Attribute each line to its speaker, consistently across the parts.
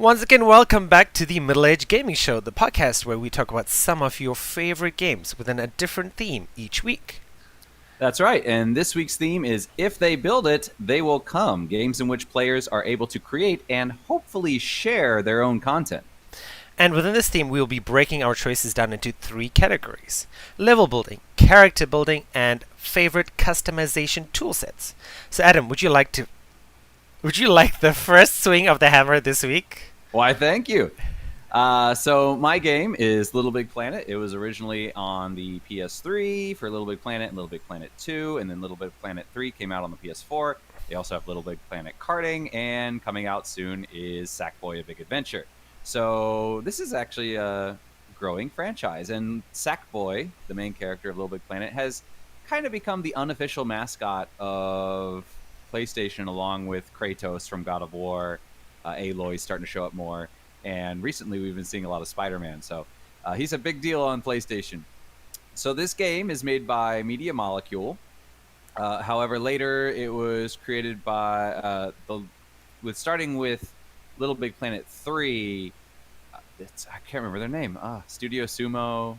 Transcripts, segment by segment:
Speaker 1: Once again, welcome back to the Middle Age Gaming Show, the podcast where we talk about some of your favorite games within a different theme each week.
Speaker 2: That's right. And this week's theme is If They Build It, They Will Come. Games in which players are able to create and hopefully share their own content.
Speaker 1: And within this theme, we will be breaking our choices down into three categories: level building, character building, and favorite customization toolsets. So, Adam, would you like the first swing of the hammer this week?
Speaker 2: Why, thank you. So my game is Little Big Planet. It was originally on the PS3 for Little Big Planet and Little Big Planet 2, and then Little Big Planet 3 came out on the PS4. They also have Little Big Planet Karting, and coming out soon is Sackboy: A Big Adventure. So this is actually a growing franchise, and Sackboy, the main character of Little Big Planet, has kind of become the unofficial mascot of PlayStation, along with Kratos from God of War. Aloy's starting to show up more, and recently we've been seeing a lot of Spider-Man. So he's a big deal on PlayStation. So this game is made by Media Molecule. However, later it was created by starting with Little Big Planet 3. I can't remember their name. Studio Sumo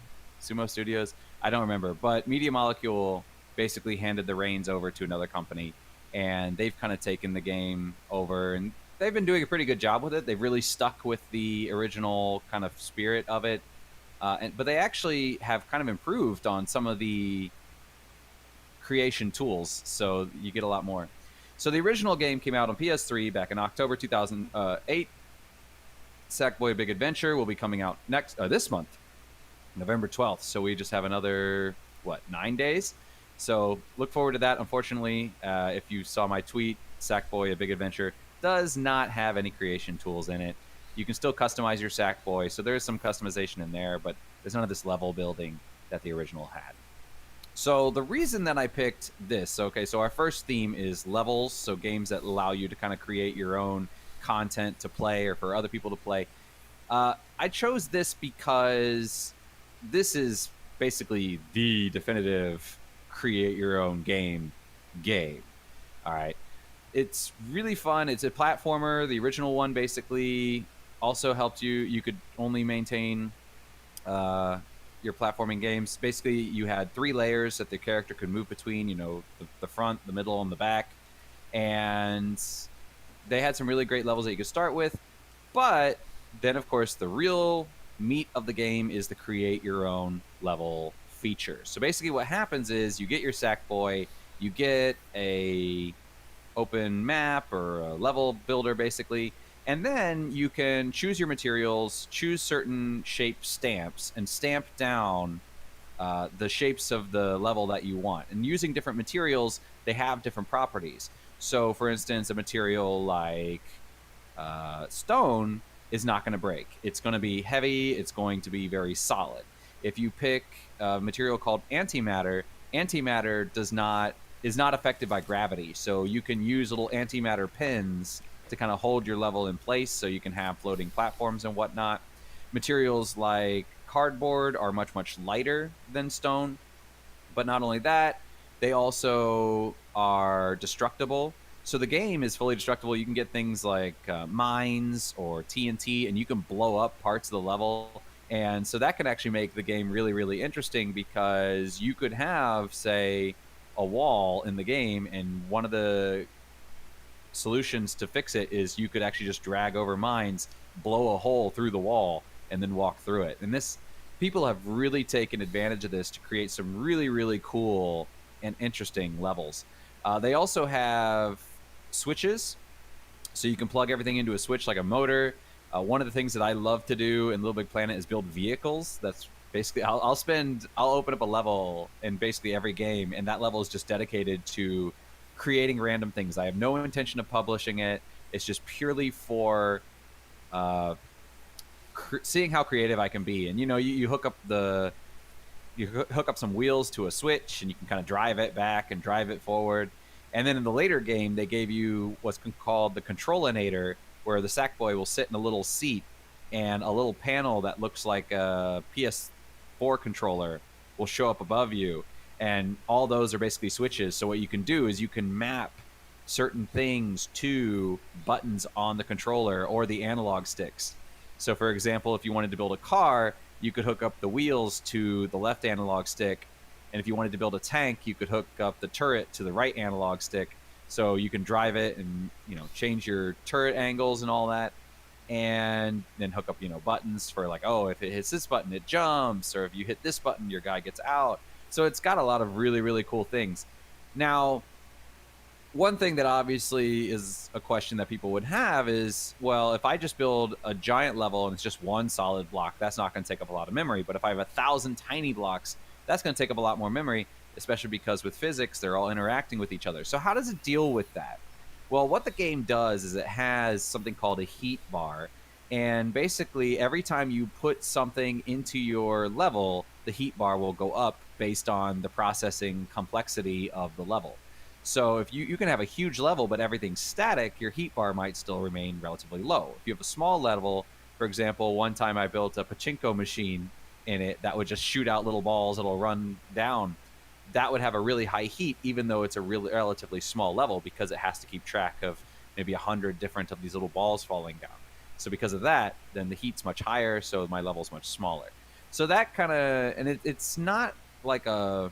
Speaker 2: Studios. I don't remember. But Media Molecule basically handed the reins over to another company, and they've kind of taken the game over, and they've been doing a pretty good job with it. They've really stuck with the original kind of spirit of it. But they actually have kind of improved on some of the creation tools, so you get a lot more. So the original game came out on PS3 back in October 2008. Sackboy: Big Adventure will be coming out this month, November 12th. So we just have another 9 days. So look forward to that. Unfortunately, if you saw my tweet, Sackboy: A Big Adventure does not have any creation tools in it. You can still customize your Sackboy, so there's some customization in there, but there's none of this level building that the original had. So the reason that I picked this, so our first theme is levels, so games that allow you to kind of create your own content to play or for other people to play. I chose this because this is basically the definitive create your own game. All right. It's really fun. It's a platformer. The original one basically also helped you. You could only maintain your platforming games. Basically, you had 3 layers that the character could move between, the front, the middle, and the back. And they had some really great levels that you could start with. But then, of course, the real meat of the game is the create your own level feature. So basically what happens is you get your Sackboy, you get a open map or a level builder, basically, and then you can choose your materials, choose certain shape stamps, and stamp down the shapes of the level that you want. And using different materials, they have different properties. So, for instance, a material like stone is not going to break. It's going to be heavy. It's going to be very solid. If you pick a material called antimatter, antimatter is not affected by gravity. So you can use little antimatter pins to kind of hold your level in place, so you can have floating platforms and whatnot. Materials like cardboard are much, much lighter than stone. But not only that, they also are destructible. So the game is fully destructible. You can get things like mines or TNT, and you can blow up parts of the level. And so that can actually make the game really, really interesting, because you could have, say, a wall in the game, and one of the solutions to fix it is you could actually just drag over mines, blow a hole through the wall, and then walk through it. And people have really taken advantage of this to create some really, really cool and interesting levels. They also have switches, so you can plug everything into a switch like a motor. One of the things that I love to do in Little Big Planet is build vehicles. That's basically, I'll open up a level in basically every game, and that level is just dedicated to creating random things. I have no intention of publishing it. It's just purely for seeing how creative I can be. And you hook up some wheels to a switch, and you can kind of drive it back and drive it forward. And then in the later game, they gave you what's called the Controlinator, where the Sackboy will sit in a little seat, and a little panel that looks like a PS4 controller will show up above you. And all those are basically switches. So what you can do is you can map certain things to buttons on the controller or the analog sticks. So, for example, if you wanted to build a car, you could hook up the wheels to the left analog stick. And if you wanted to build a tank, you could hook up the turret to the right analog stick. So you can drive it and, change your turret angles and all that. And then hook up, buttons for like, oh, if it hits this button, it jumps. Or if you hit this button, your guy gets out. So it's got a lot of really, really cool things. Now, one thing that obviously is a question that people would have is, well, if I just build a giant level and it's just one solid block, that's not going to take up a lot of memory. But if I have 1,000 tiny blocks, that's going to take up a lot more memory, especially because with physics, they're all interacting with each other. So how does it deal with that? Well, what the game does is it has something called a heat bar. And basically, every time you put something into your level, the heat bar will go up based on the processing complexity of the level. So if you can have a huge level, but everything's static, your heat bar might still remain relatively low. If you have a small level, for example, one time I built a pachinko machine in it that would just shoot out little balls that'll run down. That would have a really high heat, even though it's a really relatively small level, because it has to keep track of maybe 100 different of these little balls falling down. So because of that, then the heat's much higher, so my level's much smaller. So that kind of, and it's not like a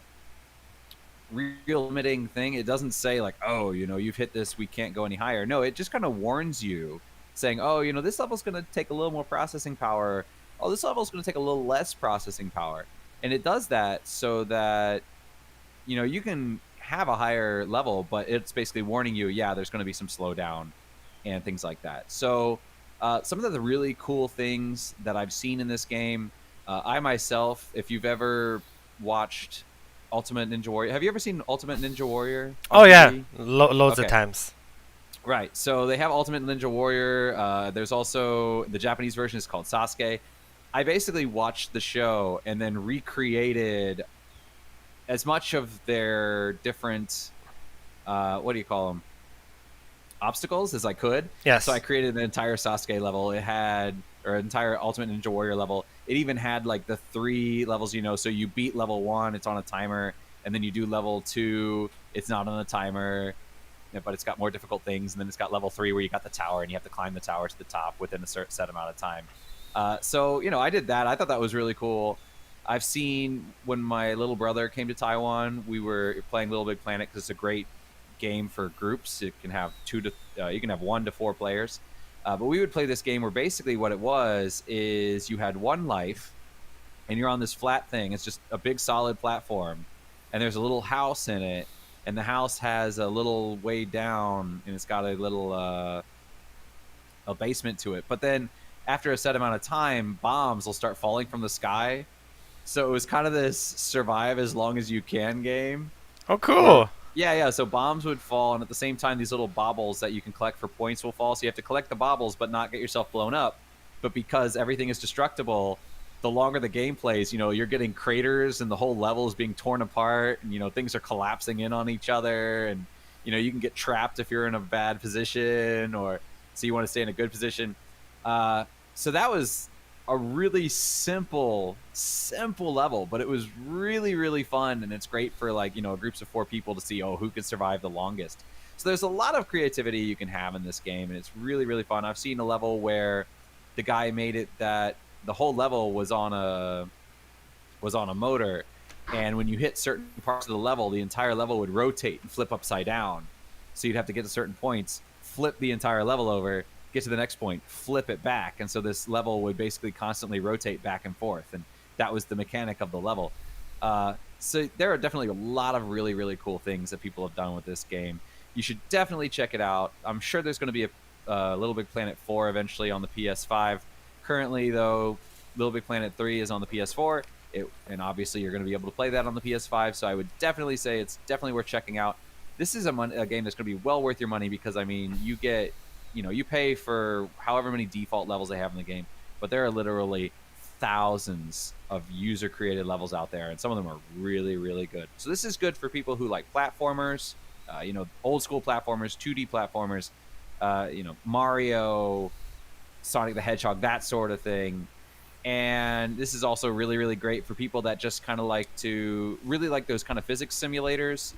Speaker 2: real limiting thing. It doesn't say like, oh, you've hit this, we can't go any higher. No, it just kind of warns you, saying, oh, this level's going to take a little more processing power. Oh, this level's going to take a little less processing power. And it does that so that, you can have a higher level, but it's basically warning you, yeah, there's going to be some slowdown and things like that. So some of the really cool things that I've seen in this game, I myself, if you've ever watched Ultimate Ninja Warrior, have you ever seen Ultimate Ninja Warrior on
Speaker 1: Oh yeah,
Speaker 2: TV?
Speaker 1: loads of
Speaker 2: Okay.
Speaker 1: times.
Speaker 2: Right. So they have Ultimate Ninja Warrior. There's also the Japanese version is called Sasuke. I basically watched the show and then recreated as much of their different, what do you call them, obstacles as I could.
Speaker 1: Yes.
Speaker 2: So I created an entire Sasuke level. It had, or an entire Ultimate Ninja Warrior level. It even had like the 3 levels, so you beat level 1, it's on a timer, and then you do level 2, it's not on a timer, but it's got more difficult things, and then it's got level 3 where you got the tower and you have to climb the tower to the top within a certain set amount of time. So I did that. I thought that was really cool. I've seen when my little brother came to Taiwan, we were playing Little Big Planet because it's a great game for groups. It can have you can have 1 to 4 players. But we would play this game where basically what it was is you had 1 life and you're on this flat thing. It's just a big solid platform and there's a little house in it, and the house has a little way down and it's got a little a basement to it. But then after a set amount of time, bombs will start falling from the sky. So it was kind of this survive as long as you can game.
Speaker 1: Oh, cool.
Speaker 2: Yeah. So bombs would fall, and at the same time, these little baubles that you can collect for points will fall. So you have to collect the baubles, but not get yourself blown up. But because everything is destructible, the longer the game plays, you're getting craters, and the whole level is being torn apart, and things are collapsing in on each other, and you can get trapped if you're in a bad position, or so you want to stay in a good position. So that was a really simple level, but it was really, really fun, and it's great for groups of 4 people to see who can survive the longest. So there's a lot of creativity you can have in this game, and it's really, really fun. I've seen a level where the guy made it that the whole level was on a motor, and when you hit certain parts of the level, the entire level would rotate and flip upside down. So you'd have to get to certain points, flip the entire level over, get to the next point, flip it back, and so this level would basically constantly rotate back and forth, and that was the mechanic of the level. So there are definitely a lot of really, really cool things that people have done with this game. You should definitely check it out. I'm sure there's going to be a Little Big Planet 4 eventually on the PS5. Currently, though, Little Big Planet 3 is on the PS4, and obviously you're going to be able to play that on the PS5, so I would definitely say it's definitely worth checking out. This is a game that's going to be well worth your money, because, you get you pay for however many default levels they have in the game, but there are literally thousands of user-created levels out there, and some of them are really, really good. So this is good for people who like platformers, old school platformers, 2D platformers, Mario, Sonic the Hedgehog, that sort of thing. And this is also really, really great for people that just kind of like those kind of physics simulators.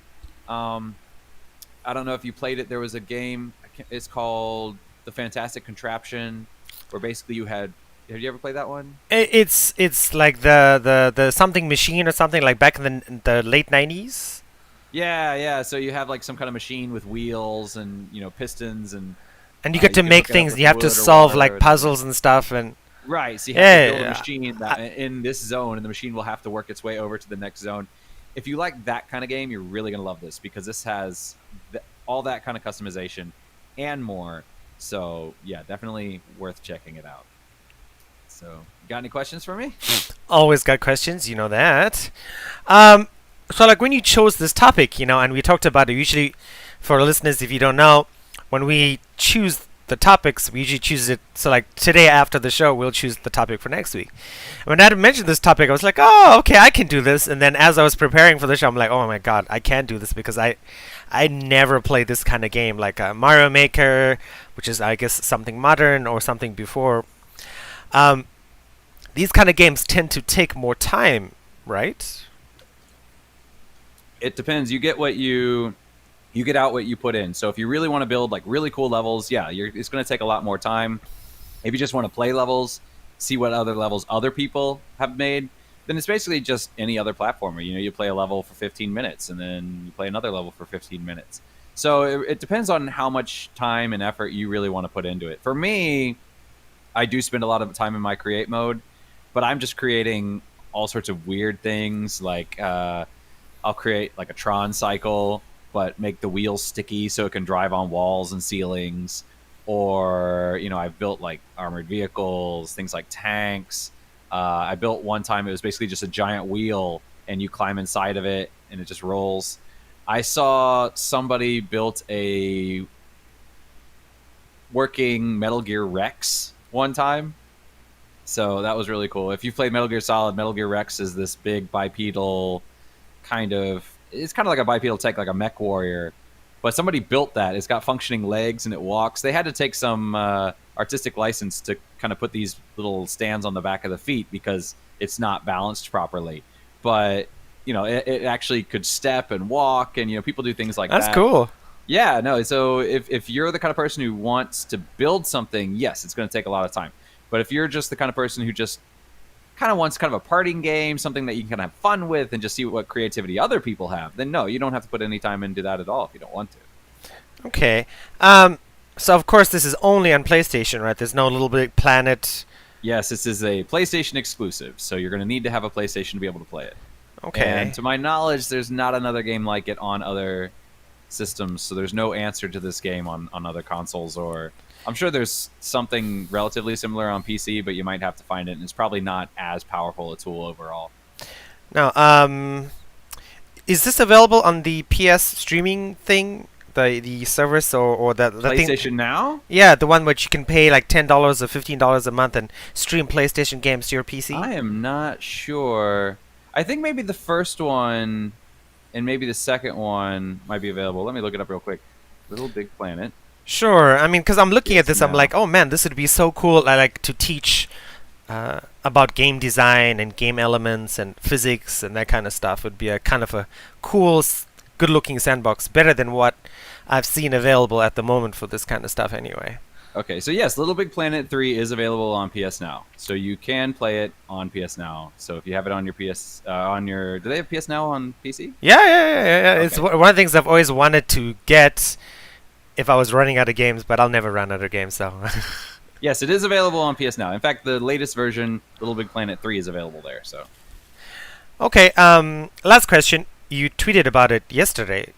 Speaker 2: I don't know if you played it. There was a game. It's called The Fantastic Contraption, where basically you had. Have you ever played that one?
Speaker 1: It's like the something machine or something like back in the late 90s.
Speaker 2: Yeah, yeah. So you have like some kind of machine with wheels and pistons, and
Speaker 1: And you get
Speaker 2: you
Speaker 1: to
Speaker 2: can
Speaker 1: make
Speaker 2: hook it up
Speaker 1: things.
Speaker 2: with
Speaker 1: You have to
Speaker 2: wood or
Speaker 1: solve
Speaker 2: water
Speaker 1: like
Speaker 2: or
Speaker 1: puzzles and stuff. And
Speaker 2: right. So you have
Speaker 1: yeah,
Speaker 2: to build a
Speaker 1: yeah,
Speaker 2: machine that in this zone, and the machine will have to work its way over to the next zone. If you like that kind of game, you're really gonna love this because this has all that kind of customization and more. So yeah, definitely worth checking it out. So, got any questions for me?
Speaker 1: always got questions. You know that. Um, so like when you chose this topic, and we talked about it. Usually, for listeners, if you don't know, when we choose the topics, we usually choose it. So like today after the show, we'll choose the topic for next week. When Adam mentioned this topic, I was like, oh, okay, I can do this. And then as I was preparing for the show, I'm like, oh my god, I can't do this because I never played this kind of game like Mario Maker, which is I guess something modern or something before. Um, these kind of games tend to take more time, right?
Speaker 2: It depends. You get out what you put in. So if you really want to build like really cool levels, yeah, it's going to take a lot more time. If you just want to play levels, see what other levels other people have made, then it's basically just any other platformer. You play a level for 15 minutes and then you play another level for 15 minutes. So it depends on how much time and effort you really want to put into it. For me, I do spend a lot of time in my create mode, but I'm just creating all sorts of weird things. Like I'll create like a Tron cycle, but make the wheels sticky so it can drive on walls and ceilings. Or I've built like armored vehicles, things like tanks. I built one time, it was basically just a giant wheel, and you climb inside of it, and it just rolls. I saw somebody built a working Metal Gear Rex one time. So that was really cool. If you've played Metal Gear Solid, Metal Gear Rex is this big bipedal it's kind of like a bipedal tech, like a mech warrior. But somebody built that. It's got functioning legs and it walks. They had to take some artistic license to kind of put these little stands on the back of the feet because it's not balanced properly. But it actually could step and walk, and people do things like that.
Speaker 1: That's cool.
Speaker 2: Yeah, no. So if you're the kind of person who wants to build something, yes, it's going to take a lot of time. But if you're just the kind of person who just kind of wants kind of a partying game, something that you can kind of have fun with and just see what creativity other people have, then no, you don't have to put any time into that at all if you don't want to.
Speaker 1: Okay. So of course this is only on PlayStation, right? There's no Little Big Planet.
Speaker 2: Yes, this is a PlayStation exclusive, so you're going to need to have a PlayStation to be able to play it.
Speaker 1: Okay.
Speaker 2: And to my knowledge, there's not another game like it on other systems, so there's no answer to this game on other consoles. Or I'm sure there's something relatively similar on PC, but you might have to find it, and it's probably not as powerful a tool overall.
Speaker 1: Now, is this available on the PS streaming thing, the service, or the
Speaker 2: PlayStation
Speaker 1: thing?
Speaker 2: Now?
Speaker 1: Yeah, the one which you can pay like $10 or $15 a month and stream PlayStation games to your PC.
Speaker 2: I am not sure. I think maybe the first one and maybe the second one might be available. Let me look it up real quick. Little Big Planet.
Speaker 1: Sure. I mean, because I'm looking at this, I'm
Speaker 2: Now.
Speaker 1: like, oh man, this would be so cool. I like to teach about game design and game elements and physics and that kind of stuff. Would be a kind of a cool, good-looking sandbox, better than what I've seen available at the moment for this kind of stuff. Anyway.
Speaker 2: Okay, so yes, Little Big Planet 3 is available on PS Now. So you can play it on PS Now. So if you have it on your do they have PS Now on PC?
Speaker 1: Yeah. It's
Speaker 2: Okay.
Speaker 1: one of the things I've always wanted to get if I was running out of games, but I'll never run out of games, so.
Speaker 2: Yes, it is available on PS Now. In fact, the latest version, Little Big Planet 3, is available there. So
Speaker 1: Okay, last question. You tweeted about it yesterday,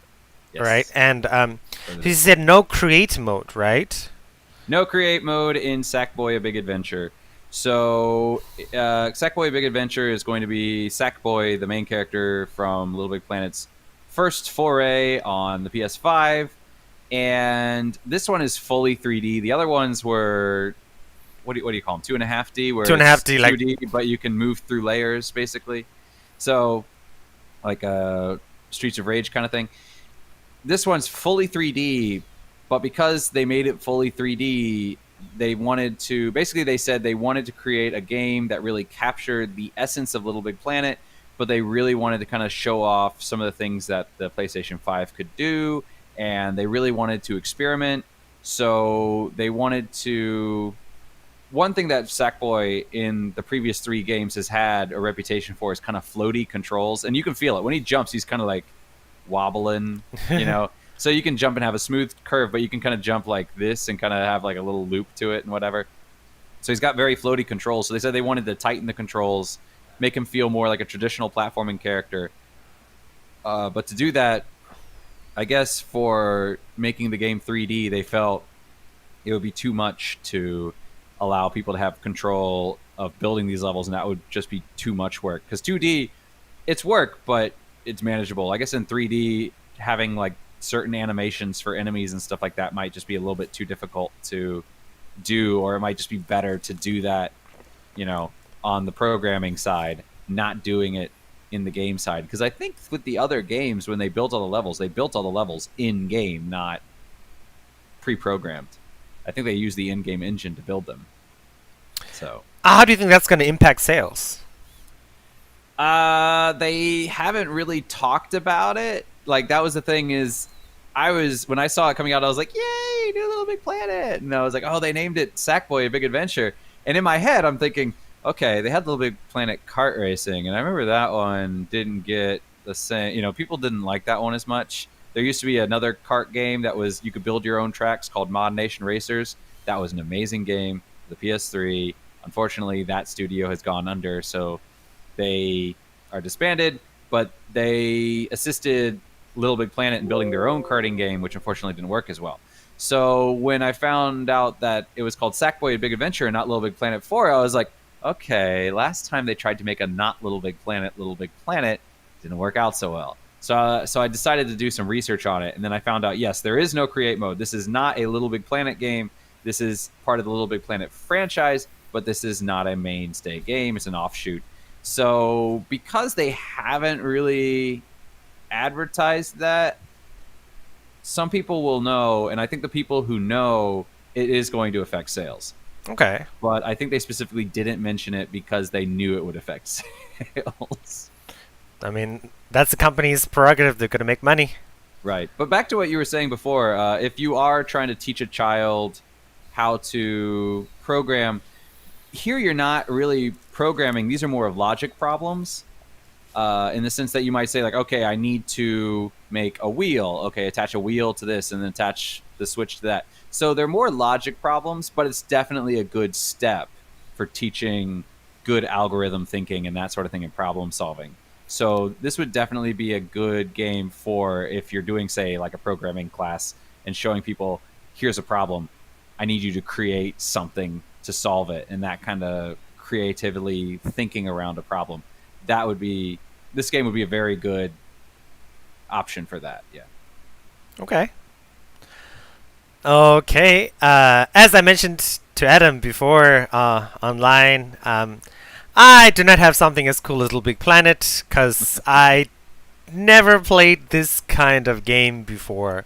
Speaker 2: yes.
Speaker 1: right? And you said no create mode, right?
Speaker 2: No create mode in Sackboy: A Big Adventure. So, Sackboy: A Big Adventure is going to be Sackboy, the main character from Little Big Planet's first foray on the PS5, and this one is fully 3D. The other ones were what do you call them? 2.5D, where
Speaker 1: 2.5D, like
Speaker 2: 2D, but you can move through layers basically. So, like a Streets of Rage kind of thing. This one's fully 3D. But because they made it fully 3D, they said they wanted to create a game that really captured the essence of Little Big Planet, but they really wanted to kind of show off some of the things that the PlayStation 5 could do and they really wanted to experiment. So they wanted to. One thing that Sackboy in the previous 3 games has had a reputation for is kind of floaty controls, and you can feel it when he jumps. He's kind of like wobbling, you know. So you can jump and have a smooth curve, but you can kind of jump like this and kind of have like a little loop to it and whatever. So he's got very floaty controls. So they said they wanted to tighten the controls, make him feel more like a traditional platforming character. But to do that, I guess for making the game 3D, they felt it would be too much to allow people to have control of building these levels, and that would just be too much work. Because 2D, it's work, but it's manageable. I guess in 3D, having like certain animations for enemies and stuff like that might just be a little bit too difficult to do, or it might just be better to do that, you know, on the programming side, not doing it in the game side. Because I think with the other games, when they built all the levels, they built all the levels in game, not pre-programmed. I think they use the in-game engine to build them. So
Speaker 1: how do you think that's going to impact sales?
Speaker 2: they haven't really talked about it. Like, that was the thing is, when I saw it coming out, I was like, yay, new Little Big Planet. And I was like, oh, they named it Sackboy: A Big Adventure. And in my head, I'm thinking, okay, they had Little Big Planet kart racing. And I remember that one didn't get the same, people didn't like that one as much. There used to be another kart game that was, you could build your own tracks, called Mod Nation Racers. That was an amazing game, the PS3. Unfortunately, that studio has gone under, so they are disbanded, but they assisted Little Big Planet in building their own karting game, which unfortunately didn't work as well. So when I found out that it was called Sackboy: A Big Adventure and not Little Big Planet 4, I was like, okay, last time they tried to make a not Little Big Planet, didn't work out so well. So I decided to do some research on it, and then I found out, yes, there is no create mode. This is not a Little Big Planet game. This is part of the Little Big Planet franchise, but this is not a mainstay game. It's an offshoot. So because they haven't really advertised that, some people will know, and I think the people who know, it is going to affect sales.
Speaker 1: Okay.
Speaker 2: But I think they specifically didn't mention it because they knew it would affect sales.
Speaker 1: I mean, that's the company's prerogative. They're going to make money.
Speaker 2: Right. But back to what you were saying before, if you are trying to teach a child how to program, here you're not really programming. These are more of logic problems, in the sense that you might say, like, okay, I need to make a wheel. Okay, attach a wheel to this and then attach the switch to that. So they're more logic problems, but it's definitely a good step for teaching good algorithm thinking and that sort of thing and problem solving. So this would definitely be a good game for if you're doing, say, like a programming class and showing people, here's a problem. I need you to create something to solve it, and that kind of creatively thinking around a problem. This game would be a very good option for that. Yeah.
Speaker 1: Okay. Okay. As I mentioned to Adam before online, I do not have something as cool as Little Big Planet because I never played this kind of game before.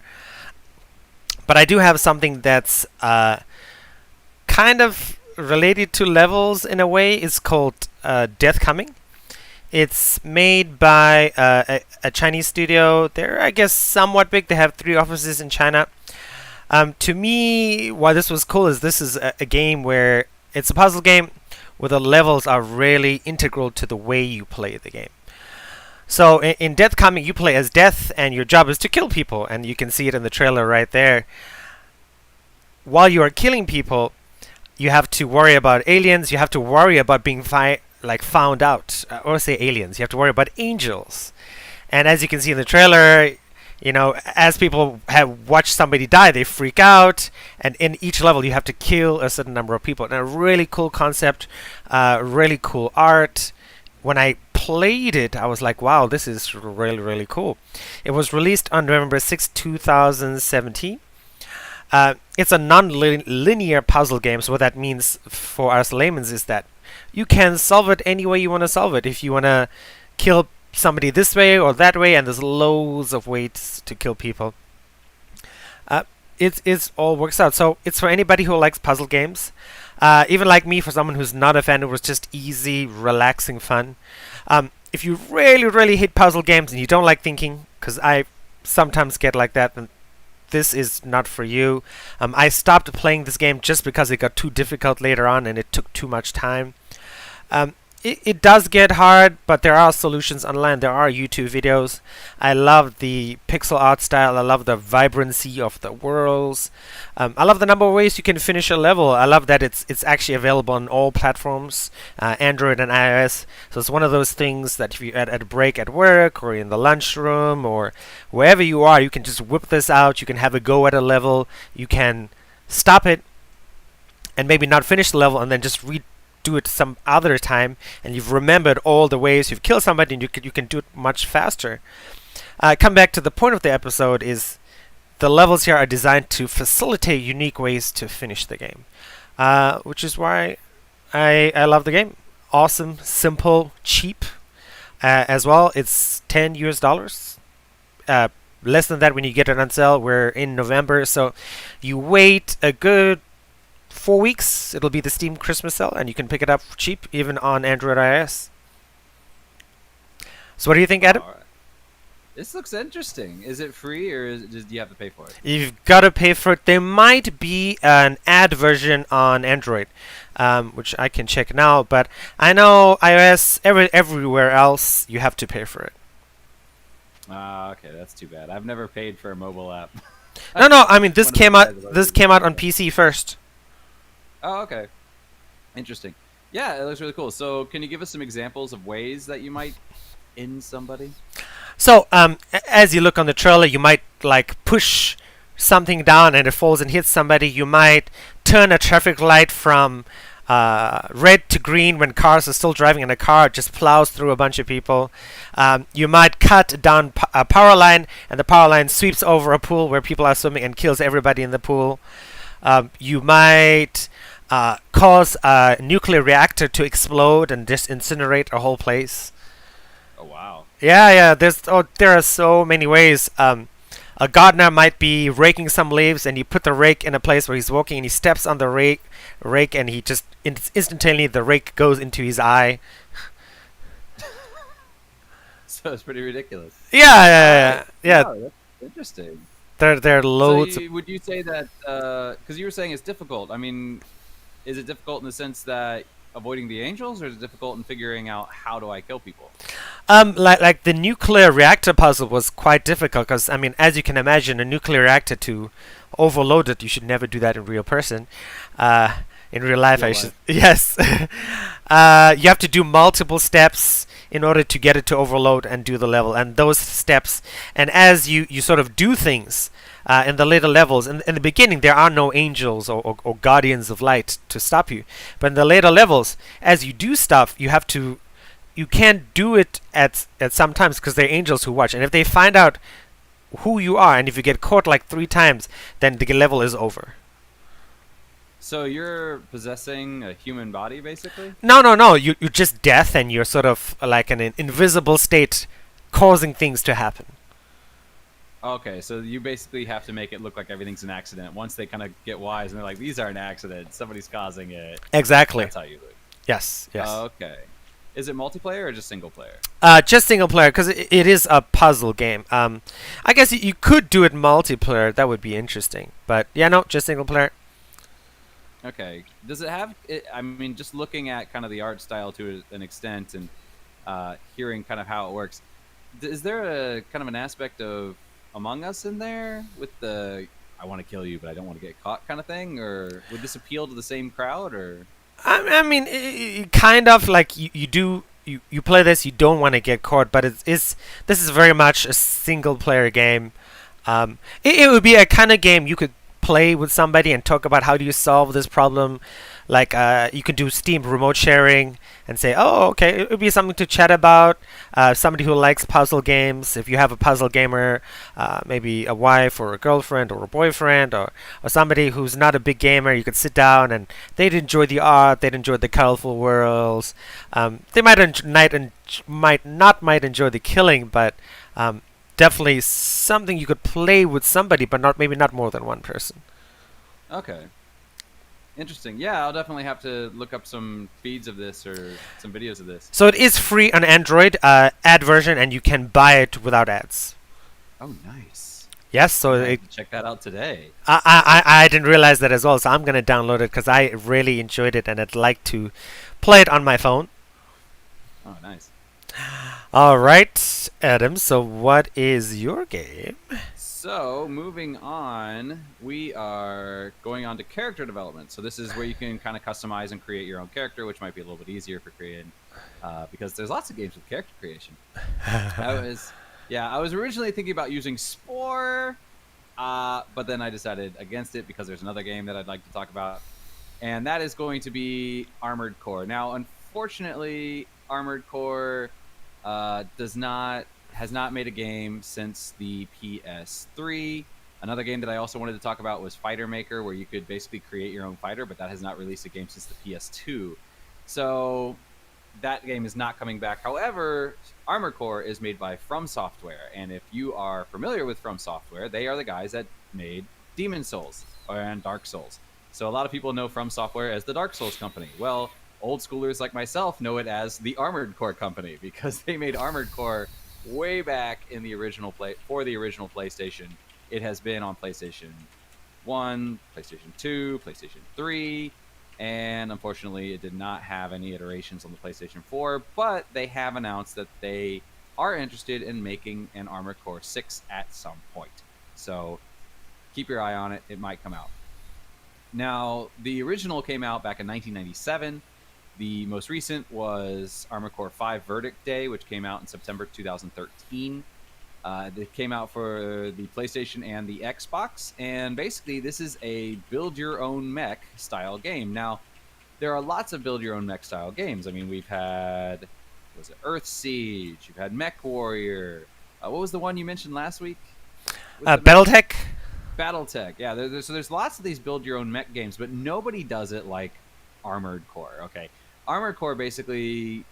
Speaker 1: But I do have something that's kind of related to levels in a way. It's called Death Coming. It's made by a Chinese studio. They're, I guess, somewhat big. They have 3 offices in China. To me, why this was cool is this is a game where it's a puzzle game where the levels are really integral to the way you play the game. So in Death Coming, you play as Death, and your job is to kill people, and you can see it in the trailer right there. While you are killing people, you have to worry about aliens. You have to worry about being found out, or say aliens. You have to worry about angels. And as you can see in the trailer, as people have watched somebody die, they freak out. And in each level, you have to kill a certain number of people. And a really cool concept, really cool art. When I played it, I was like, wow, this is really, really cool. It was released on November 6, 2017. It's a non-linear puzzle game, so what that means for us laymen is that you can solve it any way you want to solve it. If you want to kill somebody this way or that way, and there's loads of ways to kill people. It all works out. So it's for anybody who likes puzzle games. Even like me, for someone who's not a fan, it was just easy, relaxing fun. If you really, really hate puzzle games and you don't like thinking, because I sometimes get like that, then this is not for you. I stopped playing this game just because it got too difficult later on and it took too much time. It does get hard, but there are solutions online. There are YouTube videos. I love the pixel art style. I love the vibrancy of the worlds. I love the number of ways you can finish a level. I love that it's actually available on all platforms, Android and iOS. So it's one of those things that if you're at a break at work or in the lunchroom or wherever you are, you can just whip this out. You can have a go at a level. You can stop it and maybe not finish the level and then just do it some other time, and you've remembered all the ways you've killed somebody, and you can do it much faster. Come back to the point of the episode is the levels here are designed to facilitate unique ways to finish the game, which is why I love the game. Awesome, simple, cheap as well. It's $10 US. Less than that when you get it on sale. We're in November, so you wait a good 4 weeks, it'll be the Steam Christmas sale, and you can pick it up cheap, even on Android iOS. So what do you think, Adam?
Speaker 2: All right. This looks interesting. Is it free, or do you have to pay for it?
Speaker 1: You've got to pay for it. There might be an ad version on Android, which I can check now, but I know iOS, everywhere else, you have to pay for it.
Speaker 2: Okay, that's too bad. I've never paid for a mobile app.
Speaker 1: No, I mean, this
Speaker 2: One of
Speaker 1: came
Speaker 2: those
Speaker 1: out
Speaker 2: guys that
Speaker 1: this
Speaker 2: always
Speaker 1: came out
Speaker 2: do
Speaker 1: on
Speaker 2: that.
Speaker 1: PC first.
Speaker 2: Oh, okay. Interesting. Yeah, it looks really cool. So, can you give us some examples of ways that you might end somebody?
Speaker 1: So, as you look on the trailer, you might like push something down and it falls and hits somebody. You might turn a traffic light from red to green when cars are still driving, and a car just plows through a bunch of people. You might cut down a power line, and the power line sweeps over a pool where people are swimming and kills everybody in the pool. You might cause a nuclear reactor to explode and just incinerate a whole place.
Speaker 2: Oh, wow.
Speaker 1: Yeah. There are so many ways. A gardener might be raking some leaves, and you put the rake in a place where he's walking, and he steps on the rake, and he just instantaneously the rake goes into his eye.
Speaker 2: So it's pretty ridiculous.
Speaker 1: Yeah.
Speaker 2: Wow, that's interesting.
Speaker 1: There are loads.
Speaker 2: So would you say that because you were saying it's difficult? I mean, is it difficult in the sense that avoiding the angels, or is it difficult in figuring out how do I kill people?
Speaker 1: Like the nuclear reactor puzzle was quite difficult because, I mean, as you can imagine, a nuclear reactor, to overload it, you should never do that in real person. In real life,
Speaker 2: Real
Speaker 1: I should. Yes. You have to do multiple steps in order to get it to overload and do the level. And those steps, and as you sort of do things in the later levels, in the beginning, there are no angels or guardians of light to stop you. But in the later levels, as you do stuff, you can't do it at some times because they're angels who watch. And if they find out who you are, and if you get caught like 3 times, then the level is over.
Speaker 2: So you're possessing a human body, basically?
Speaker 1: No. You're just death, and you're sort of like an invisible state causing things to happen.
Speaker 2: Okay, so you basically have to make it look like everything's an accident. Once they kind of get wise and they're like, these are an accident, somebody's causing it.
Speaker 1: Exactly.
Speaker 2: That's how you look.
Speaker 1: Yes.
Speaker 2: Okay. Is it multiplayer or just single player?
Speaker 1: Just single player, because it is a puzzle game. I guess you could do it multiplayer. That would be interesting. But yeah, no, just single player.
Speaker 2: Okay. Does it have? I mean, just looking at kind of the art style to an extent and hearing kind of how it works, is there a kind of an aspect of Among Us in there with the "I want to kill you, but I don't want to get caught" kind of thing, or would this appeal to the same crowd? Or
Speaker 1: I mean, kind of like you play this, you don't want to get caught, but this is very much a single player game. It would be a kind of game you could play with somebody and talk about how do you solve this problem. Like you can do Steam remote sharing and say, oh, okay, it would be something to chat about. Somebody who likes puzzle games, if you have a puzzle gamer, maybe a wife or a girlfriend or a boyfriend, or somebody who's not a big gamer, you could sit down and they'd enjoy the art, they'd enjoy the colorful worlds. They might enjoy the killing, but definitely something you could play with somebody, but maybe not more than one person.
Speaker 2: okay. Interesting. Yeah, I'll definitely have to look up some feeds of this or some videos of this.
Speaker 1: So it is free on Android, ad version, and you can buy it without ads.
Speaker 2: Oh, nice.
Speaker 1: Yes, so
Speaker 2: I'm gonna have to check that out today.
Speaker 1: I didn't realize that as well, so I'm gonna download it because I really enjoyed it and I'd like to play it on my phone.
Speaker 2: Oh, nice.
Speaker 1: All right, Adam. So what is your game?
Speaker 2: So, moving on, we are going on to character development. So, this is where you can kind of customize and create your own character, which might be a little bit easier for creating, because there's lots of games with character creation. I was originally thinking about using Spore, but then I decided against it because there's another game that I'd like to talk about, and that is going to be Armored Core. Now, unfortunately, Armored Core does not has not made a game since the PS3. Another game that I also wanted to talk about was Fighter Maker, where you could basically create your own fighter, but that has not released a game since the PS2. So that game is not coming back. However, Armored Core is made by From Software, and if you are familiar with From Software, they are the guys that made Demon Souls and Dark Souls. So a lot of people know From Software as the Dark Souls company. Well, old schoolers like myself know it as the Armored Core company because they made Armored Core way back in the original for the original PlayStation. It has been on PlayStation 1, PlayStation 2, PlayStation 3, and unfortunately it did not have any iterations on the PlayStation 4, but they have announced that they are interested in making an Armored Core 6 at some point. So keep your eye on it. It might come out. Now, the original came out back in 1997. The most recent was Armored Core 5 Verdict Day, which came out in September 2013. It came out for the PlayStation and the Xbox, and basically this is a build-your-own mech style game. Now, there are lots of build-your-own mech style games. I mean, we've had, was it Earth Siege? You've had Mech Warrior. What was the one you mentioned last week?
Speaker 1: BattleTech.
Speaker 2: BattleTech. Yeah, so there's lots of these build-your-own mech games, but nobody does it like Armored Core. Okay, Armored Core basically,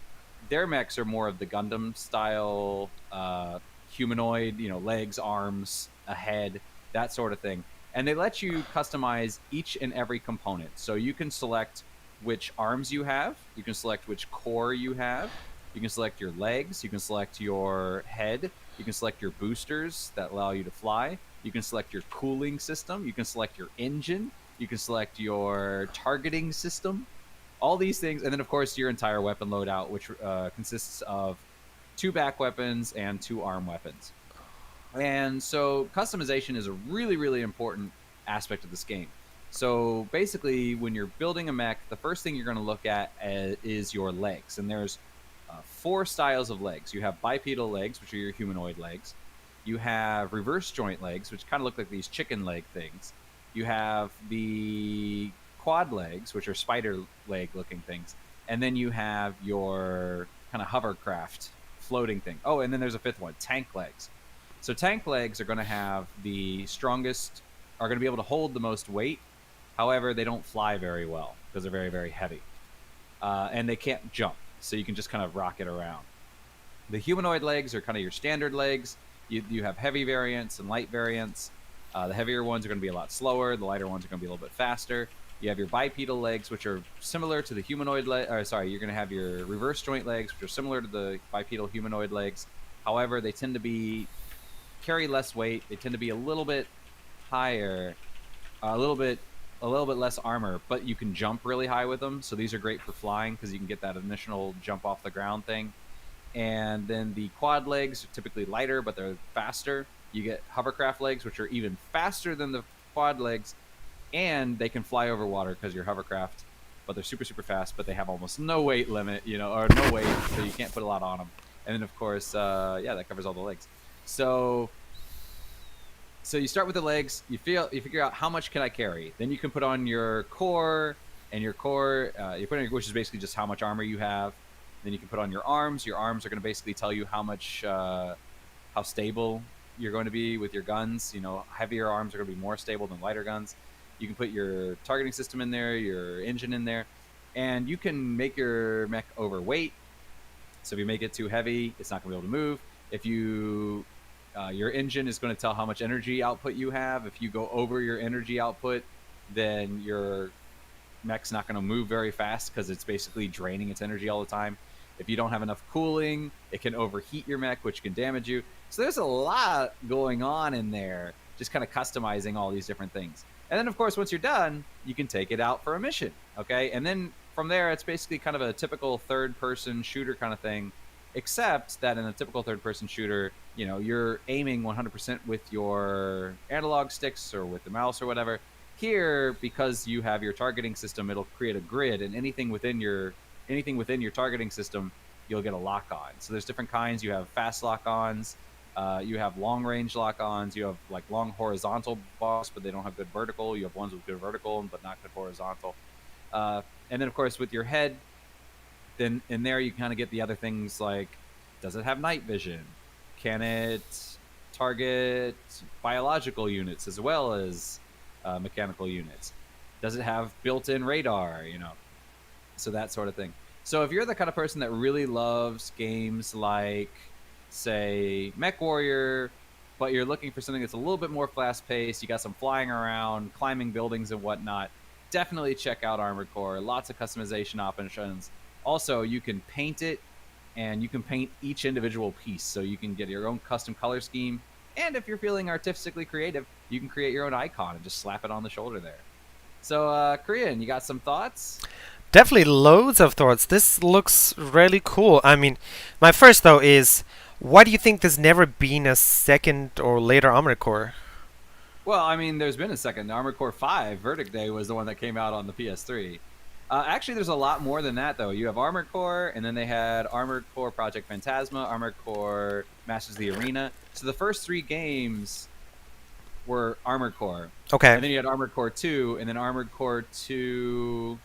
Speaker 2: their mechs are more of the Gundam style, humanoid, legs, arms, a head, that sort of thing. And they let you customize each and every component. So you can select which arms you have, you can select which core you have, you can select your legs, you can select your head, you can select your boosters that allow you to fly, you can select your cooling system, you can select your engine, you can select your targeting system, all these things, and then of course your entire weapon loadout, which consists of 2 back weapons and 2 arm weapons. And so customization is a really, really important aspect of this game. So basically, when you're building a mech, the first thing you're going to look at is your legs. And there's 4 styles of legs. You have bipedal legs, which are your humanoid legs. You have reverse joint legs, which kind of look like these chicken leg things. You have the quad legs, which are spider leg looking things. And then you have your kind of hovercraft floating thing. Oh, and then there's a 5th one, tank legs. So tank legs are going to have the strongest, are going to be able to hold the most weight. However, they don't fly very well because they're very, very heavy. And they can't jump, so you can just kind of rocket around. The humanoid legs are kind of your standard legs. You have heavy variants and light variants. The heavier ones are going to be a lot slower. The lighter ones are going to be a little bit faster. You have your bipedal legs, which are similar to the humanoid leg. Or sorry, you're going to have your reverse joint legs, which are similar to the bipedal humanoid legs. However, they tend to carry less weight. They tend to be a little bit higher, a little bit less armor, but you can jump really high with them. So these are great for flying because you can get that initial jump off the ground thing. And then the quad legs are typically lighter, but they're faster. You get hovercraft legs, which are even faster than the quad legs, and they can fly over water because you're hovercraft, but they're super, super fast, but they have almost no weight limit, or no weight, so you can't put a lot on them. And then, of course, that covers all the legs. So you start with the legs. You figure out how much can I carry. Then you can put on your core, and your core, which is basically just how much armor you have. Then you can put on your arms. Your arms are going to basically tell you how stable you're going to be with your guns. Heavier arms are going to be more stable than lighter guns. You can put your targeting system in there, your engine in there, and you can make your mech overweight. So if you make it too heavy, it's not going to be able to move. If your engine is going to tell how much energy output you have. If you go over your energy output, then your mech's not going to move very fast because it's basically draining its energy all the time. If you don't have enough cooling, it can overheat your mech, which can damage you. So there's a lot going on in there. just kind of customizing all these different things. And then, of course, once you're done, you can take it out for a mission. Okay. And then from there, it's basically kind of a typical third person shooter kind of thing, except that in a typical third person shooter, you're aiming 100% with your analog sticks or with the mouse or whatever. Here, because you have your targeting system, it'll create a grid, and anything within your targeting system, you'll get a lock on. So there's different kinds. You have fast lock ons, you have long range lock ons, you have like long horizontal bars, but they don't have good vertical. You have ones with good vertical but not good horizontal. And then of course with your head, then in there you kind of get the other things like, does it have night vision? Can it target biological units as well as mechanical units? Does it have built-in radar? So that sort of thing. So if you're the kind of person that really loves games like, say, MechWarrior, but you're looking for something that's a little bit more fast-paced, you got some flying around, climbing buildings and whatnot, definitely check out Armored Core. Lots of customization options. Also, you can paint it, and you can paint each individual piece, so you can get your own custom color scheme. And if you're feeling artistically creative, you can create your own icon and just slap it on the shoulder there. So, Korean, you got some thoughts?
Speaker 1: Definitely loads of thoughts. This looks really cool. I mean, my first though is, why do you think there's never been a second or later Armored Core?
Speaker 2: Well, I mean, there's been a second. Armored Core 5, Verdict Day, was the one that came out on the PS3. Actually, there's a lot more than that, though. You have Armored Core, and then they had Armored Core Project Phantasma, Armored Core Masters of the Arena. So the first 3 games were Armored Core.
Speaker 1: Okay.
Speaker 2: And then you had Armored Core 2, and then Armored Core 2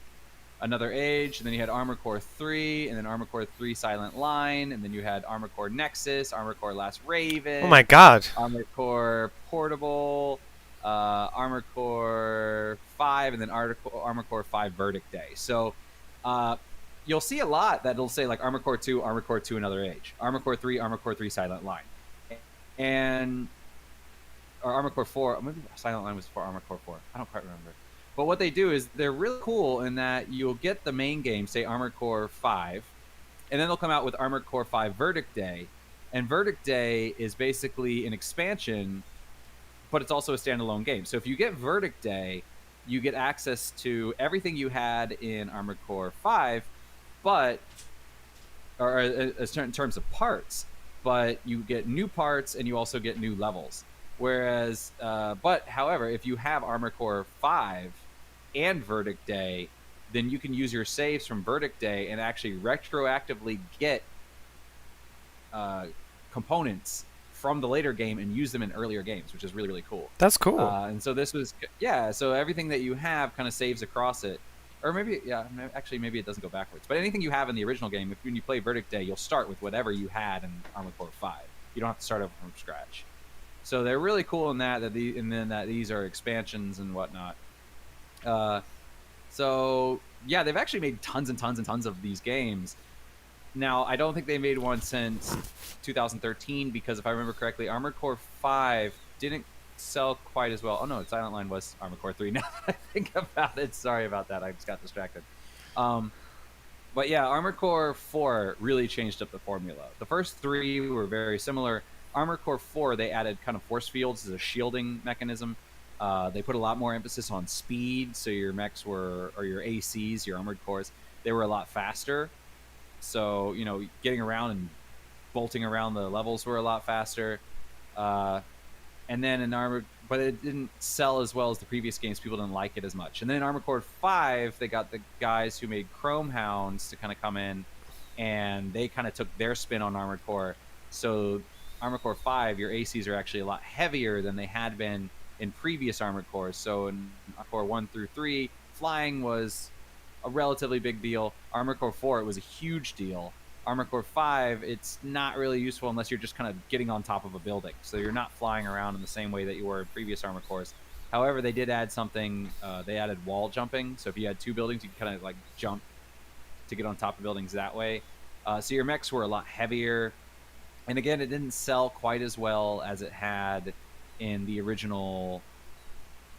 Speaker 2: Another Age, and then you had Armored Core 3, and then Armored Core 3 Silent Line, and then you had Armored Core Nexus, Armored Core Last Raven.
Speaker 1: Oh my god.
Speaker 2: Armored Core Portable, Armored Core 5, and then Armored Core 5 Verdict Day. So you'll see a lot that'll say like Armored Core 2, Armored Core 2 Another Age, Armored Core 3, Armored Core 3 Silent Line. And or Armored Core 4, maybe Silent Line was for Armored Core 4. I don't quite remember. But what they do is they're really cool in that you'll get the main game, say Armored Core 5, and then they'll come out with Armored Core 5 Verdict Day. And Verdict Day is basically an expansion, but it's also a standalone game. So if you get Verdict Day, you get access to everything you had in Armored Core 5, or in terms of parts, but you get new parts and you also get new levels. Whereas, however, if you have Armored Core 5 and Verdict Day, then you can use your saves from Verdict Day and actually retroactively get components from the later game and use them in earlier games, which is really, really cool.
Speaker 1: That's cool.
Speaker 2: And so this was, so everything that you have kind of saves across it. Or maybe it doesn't go backwards. But anything you have in the original game, when you play Verdict Day, you'll start with whatever you had in Armored Core 5. You don't have to start over from scratch. So they're really cool in that these are expansions and whatnot. They've actually made tons and tons and tons of these games. Now, I don't think they made one since 2013 because if I remember correctly, Armored Core 5 didn't sell quite as well. Oh no, Silent Line was Armored Core 3 now that I think about it. Sorry about that. I just got distracted. But yeah, Armored Core 4 really changed up the formula. The first 3 were very similar. Armored Core 4, they added kind of force fields as a shielding mechanism. They put a lot more emphasis on speed, so your mechs or your ACs, your armored cores, they were a lot faster. So, getting around and bolting around the levels were a lot faster. And then in Armored, but it didn't sell as well as the previous games. People didn't like it as much. And then in Armored Core 5, they got the guys who made Chrome Hounds to kind of come in, and they kind of took their spin on Armored Core. So Armored Core 5, your ACs are actually a lot heavier than they had been in previous Armored Cores. So in Core 1 through 3, flying was a relatively big deal. Armored Core 4, it was a huge deal. Armored Core 5, it's not really useful unless you're just kind of getting on top of a building. So you're not flying around in the same way that you were in previous Armored Cores. However, they did add something. They added wall jumping. So if you had 2 buildings, you could kind of like jump to get on top of buildings that way. So your mechs were a lot heavier. And again, it didn't sell quite as well as it had in the original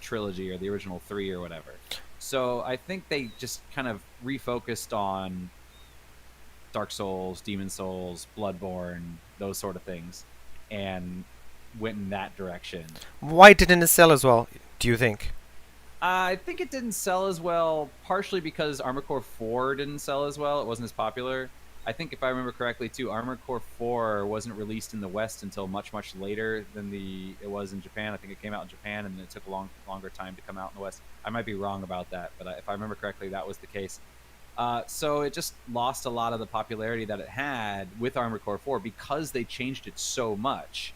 Speaker 2: trilogy or the original 3 or whatever. So I think they just kind of refocused on Dark Souls, Demon Souls, Bloodborne, those sort of things, and went in that direction.
Speaker 1: Why didn't it sell as well, do you think?
Speaker 2: I think it didn't sell as well, partially because Armored Core 4 didn't sell as well. It wasn't as popular. I think if I remember correctly, too, Armored Core 4 wasn't released in the West until much, much later than it was in Japan. I think it came out in Japan, and then it took a longer time to come out in the West. I might be wrong about that, but if I remember correctly, that was the case. So it just lost a lot of the popularity that it had with Armored Core 4 because they changed it so much.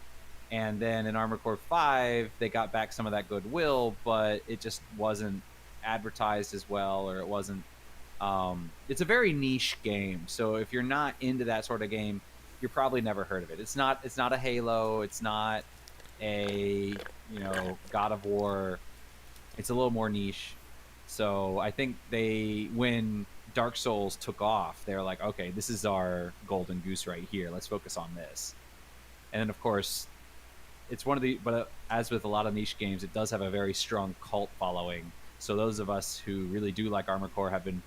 Speaker 2: And then in Armored Core 5, they got back some of that goodwill, but it just wasn't advertised as well, or it wasn't. It's a very niche game, so if you're not into that sort of game, you're probably never heard of it. It's not a Halo. It's not a God of War. It's a little more niche. So I think when Dark Souls took off, they were like, okay, this is our golden goose right here. Let's focus on this. And then of course, it's one of the, but as with a lot of niche games, it does have a very strong cult following. So those of us who really do like Armored Core have been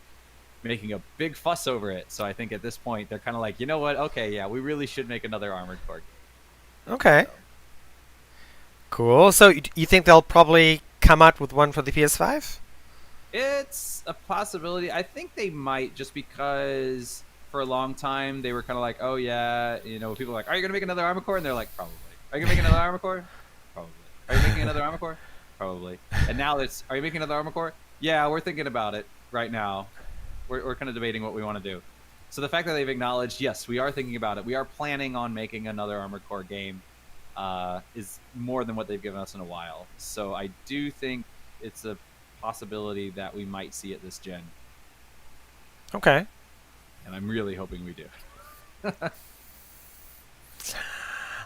Speaker 2: making a big fuss over it. So I think at this point, they're kind of like, you know what? Okay, yeah, we really should make another Armored Core game.
Speaker 1: Okay.
Speaker 2: So.
Speaker 1: Cool. So you think they'll probably come out with one for the PS5?
Speaker 2: It's a possibility. I think they might, just because for a long time they were kind of like, oh yeah, people are like, are you going to make another Armored Core? And they're like, probably. Are you going to make another Armored Core? Probably. Are you making another Armored Core? Probably. And now it's, are you making another Armored Core? Yeah, we're thinking about it right now. We're kind of debating what we want to do. So the fact that they've acknowledged, yes, we are thinking about it. We are planning on making another Armored Core game is more than what they've given us in a while. So I do think it's a possibility that we might see it this gen.
Speaker 1: Okay.
Speaker 2: And I'm really hoping we do.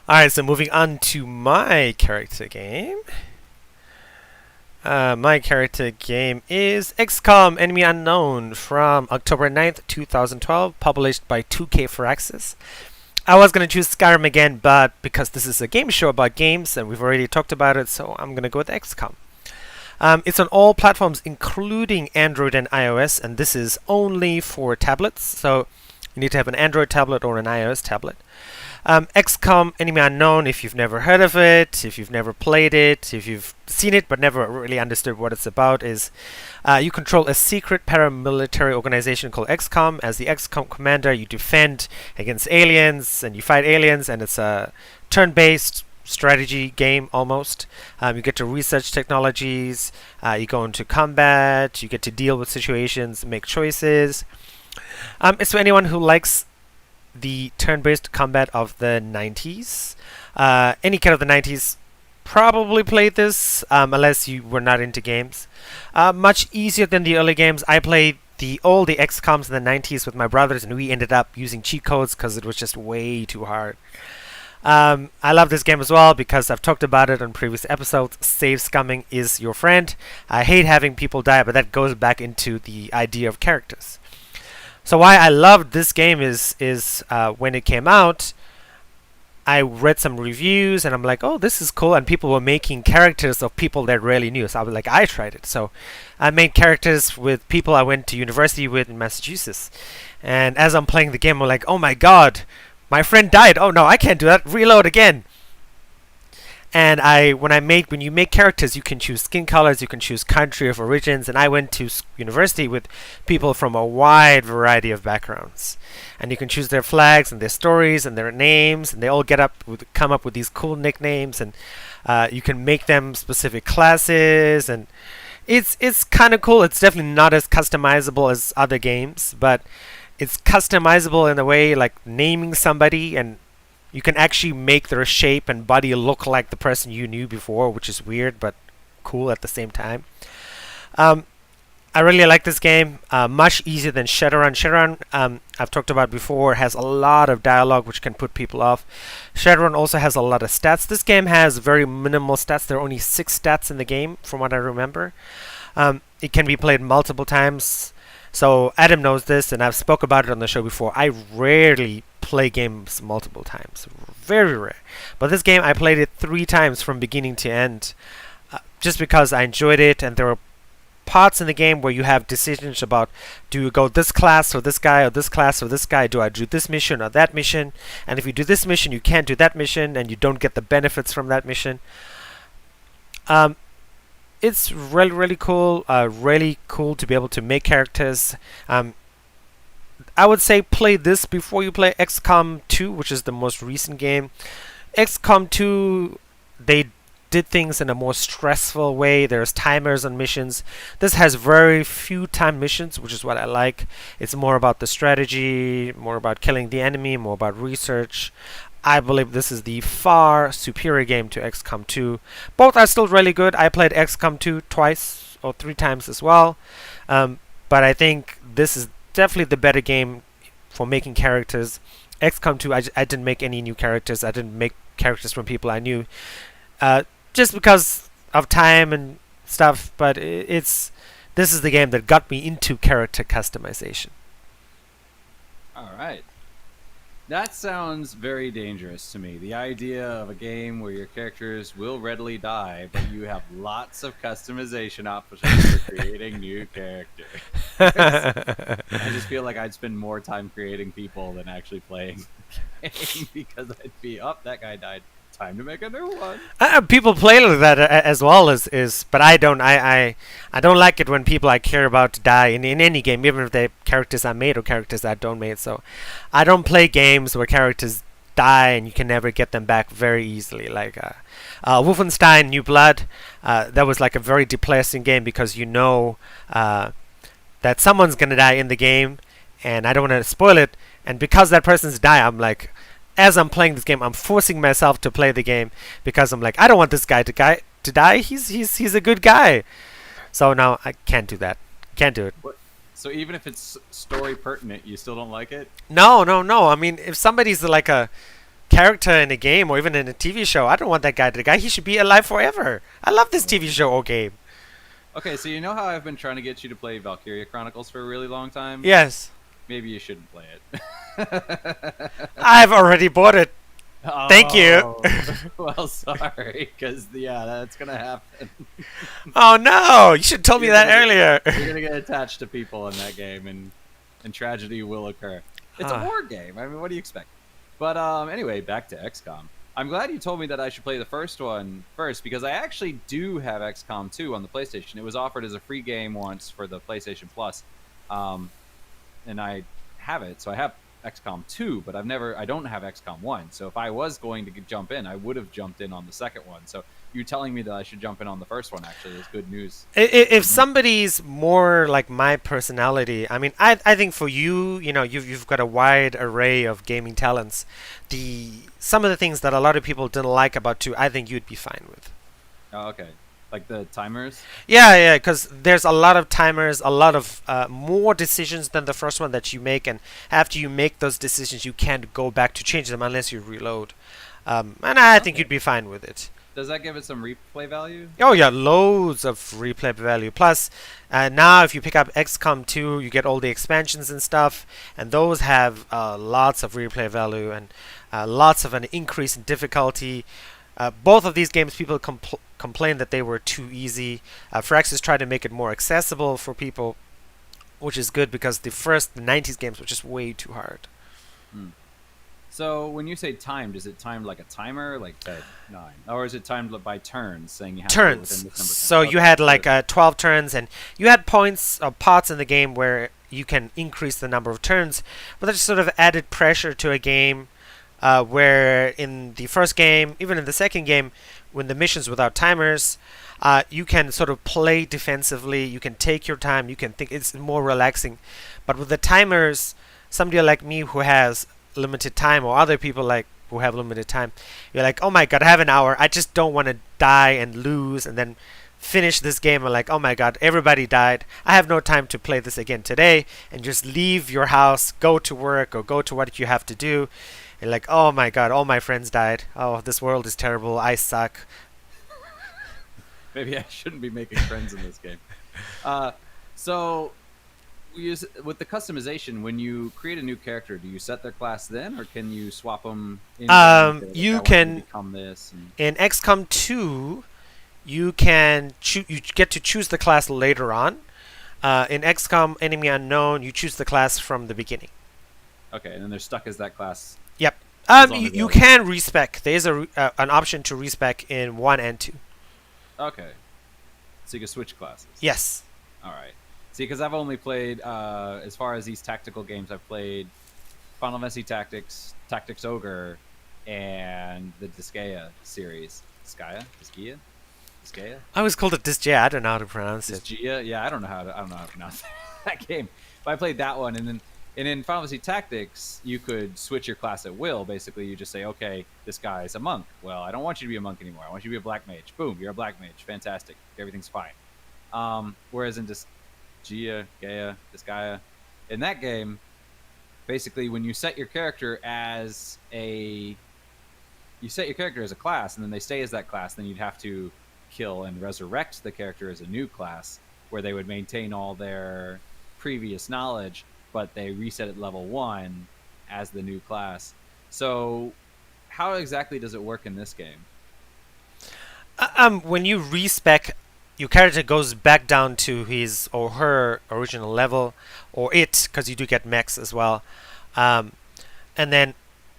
Speaker 1: Alright, so moving on to my character game. My character game is XCOM Enemy Unknown from October 9th, 2012, published by 2K Firaxis. I was going to choose Skyrim again, but because this is a game show about games, and we've already talked about it, so I'm going to go with XCOM. It's on all platforms, including Android and iOS, and this is only for tablets, so you need to have an Android tablet or an iOS tablet. XCOM Enemy Unknown, if you've never heard of it, if you've never played it, if you've seen it but never really understood what it's about, is you control a secret paramilitary organization called XCOM. As the XCOM commander, you defend against aliens, and you fight aliens, and it's a turn-based strategy game almost. You get to research technologies, you go into combat, you get to deal with situations, make choices. It's for anyone who likes the turn-based combat of the 90s. Any kid of the 90s probably played this, unless you were not into games. Much easier than the early games. I played all the XCOMs in the 90s with my brothers, and we ended up using cheat codes because it was just way too hard. I love this game as well because I've talked about it on previous episodes. Save scumming is your friend. I hate having people die, but that goes back into the idea of characters. So why I loved this game is when it came out, I read some reviews and I'm like, oh, this is cool. And people were making characters of people that rarely knew. So I was like, I tried it. So I made characters with people I went to university with in Massachusetts. And as I'm playing the game, I'm like, oh my god, my friend died. Oh no, I can't do that. Reload again. And when you make characters, you can choose skin colors, you can choose country of origins, and I went to university with people from a wide variety of backgrounds. And you can choose their flags and their stories and their names, and they all come up with these cool nicknames, and you can make them specific classes, and it's kind of cool. It's definitely not as customizable as other games, but it's customizable in a way like naming somebody, and you can actually make their shape and body look like the person you knew before, which is weird but cool at the same time. I really like this game. Much easier than Shadowrun. Shadowrun, I've talked about before, has a lot of dialogue which can put people off. Shadowrun also has a lot of stats. This game has very minimal stats. There are only 6 stats in the game, from what I remember. It can be played multiple times. So Adam knows this, and I've spoke about it on the show before. I rarely play games multiple times. Very rare. But this game, I played it 3 times from beginning to end. Just because I enjoyed it, and there were parts in the game where you have decisions about, do you go this class or this guy, or this class or this guy? Do I do this mission or that mission? And if you do this mission, you can't do that mission, and you don't get the benefits from that mission. It's really cool. Really cool to be able to make characters. I would say play this before you play XCOM 2, which is the most recent game. XCOM 2, they did things in a more stressful way. There's timers on missions. This has very few time missions, which is what I like. It's more about the strategy, more about killing the enemy, more about research. I believe this is the far superior game to XCOM 2. Both are still really good. I played XCOM 2 twice or 3 times as well. But I think this is definitely the better game for making characters. XCOM 2, I didn't make any new characters. I didn't make characters from people I knew. Just because of time and stuff, but this is the game that got me into character customization.
Speaker 2: All right. That sounds very dangerous to me. The idea of a game where your characters will readily die, but you have lots of customization options for creating new characters. I just feel like I'd spend more time creating people than actually playing the game because I'd be, that guy died. Time to make a new one.
Speaker 1: People play like that as well but I don't. I don't like it when people I care about die in any game, even if they're characters I made or characters I don't made. So I don't play games where characters die and you can never get them back very easily. Like Wolfenstein New Blood, that was like a very depressing game because you know that someone's gonna die in the game, and I don't want to spoil it. And because that person's died, I'm like, as I'm playing this game, I'm forcing myself to play the game because I'm like, I don't want this guy to die. He's a good guy. So now I can't do that. Can't do it.
Speaker 2: What? So even if it's story pertinent, you still don't like it?
Speaker 1: No. I mean, if somebody's like a character in a game or even in a TV show, I don't want that guy to die. He should be alive forever. I love this TV show or game.
Speaker 2: Okay, so you know how I've been trying to get you to play Valkyria Chronicles for a really long time?
Speaker 1: Yes.
Speaker 2: Maybe you shouldn't play it.
Speaker 1: I've already bought it. Oh, thank you.
Speaker 2: Well, sorry, because that's gonna happen.
Speaker 1: Oh no! You should have told me that earlier.
Speaker 2: You're gonna get attached to people in that game, and tragedy will occur. It's a war game. I mean, what do you expect? But anyway, back to XCOM. I'm glad you told me that I should play the first one first because I actually do have XCOM 2 on the PlayStation. It was offered as a free game once for the PlayStation Plus, and I have it. So I have XCOM 2, but I don't have XCOM 1. So if I was going to jump in, I would have jumped in on the second one. So you telling me that I should jump in on the first one actually is good news.
Speaker 1: If somebody's more like my personality, I mean, I think for you, you've got a wide array of gaming talents. Some of the things that a lot of people didn't like about 2, I think you'd be fine with.
Speaker 2: Oh, okay. Like the timers?
Speaker 1: Yeah, because there's a lot of timers, a lot of more decisions than the first one that you make, and after you make those decisions, you can't go back to change them unless you reload. And I think you'd be fine with it.
Speaker 2: Does that give it some replay value?
Speaker 1: Oh yeah, loads of replay value. Plus, now if you pick up XCOM 2, you get all the expansions and stuff, and those have lots of replay value and lots of an increase in difficulty. Both of these games, people complain that they were too easy. Firaxis tried to make it more accessible for people, which is good because the 90s games were just way too hard.
Speaker 2: So when you say timed, is it timed like a timer, like 9, or is it timed by turns, saying you have
Speaker 1: turns?
Speaker 2: To do within this
Speaker 1: So you had like 12 turns, and you had points or parts in the game where you can increase the number of turns, but that just sort of added pressure to a game. Where in the first game, even in the second game, when the missions without timers, you can sort of play defensively, you can take your time, you can think, it's more relaxing. But with the timers, somebody like me who has limited time, or other people like who have limited time, you're like, oh my god, I have an hour, I just don't want to die and lose and then finish this game. I'm like, oh my god, everybody died, I have no time to play this again today, and just leave your house, go to work or go to what you have to do. And like, oh my god, all my friends died. Oh, this world is terrible. I suck.
Speaker 2: Maybe I shouldn't be making friends in this game. So, with the customization, when you create a new character, do you set their class then, or can you swap them?
Speaker 1: You can
Speaker 2: become this.
Speaker 1: In XCOM 2, you get to choose the class later on. In XCOM Enemy Unknown, you choose the class from the beginning.
Speaker 2: Okay, and then they're stuck as that class.
Speaker 1: Yep.
Speaker 2: As long
Speaker 1: You,
Speaker 2: as
Speaker 1: you
Speaker 2: they're-
Speaker 1: can respec. There is an option to respec in 1 and 2.
Speaker 2: Okay. So you can switch classes.
Speaker 1: Yes.
Speaker 2: All right. See, because I've only played, as far as these tactical games, I've played Final Fantasy Tactics, Tactics Ogre, and the Disgaea series. Disgaea?
Speaker 1: I always called it Disgaea. I don't know how to pronounce it.
Speaker 2: Disgaea? Yeah, I don't know how to pronounce that game. But I played that one, and then in Final Fantasy Tactics, you could switch your class at will. Basically, you just say, okay, this guy's a monk. Well, I don't want you to be a monk anymore. I want you to be a black mage. Boom, you're a black mage. Fantastic. Everything's fine. Whereas in Disgaea, in that game, basically when you set your character as a class, and then they stay as that class, then you'd have to kill and resurrect the character as a new class, where they would maintain all their previous knowledge, but they reset at level 1 as the new class. So how exactly does it work in this game?
Speaker 1: When you respec, your character goes back down to his or her original level, or it, because you do get mechs as well. And then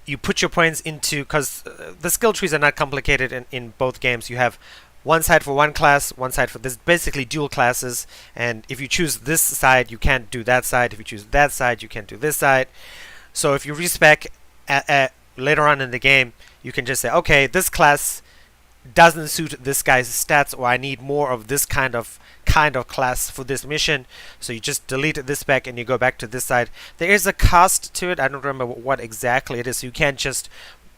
Speaker 1: you put your points into, because the skill trees are not complicated in both games. You have one side for one class, one side for this, basically dual classes. And if you choose this side, you can't do that side. If you choose that side, you can't do this side. So if you respec later on in the game, you can just say, okay, this class doesn't suit this guy's stats, or I need more of this kind of class for this mission. So you just delete this spec and you go back to this side. There is a cost to it. I don't remember what exactly it is. You can't just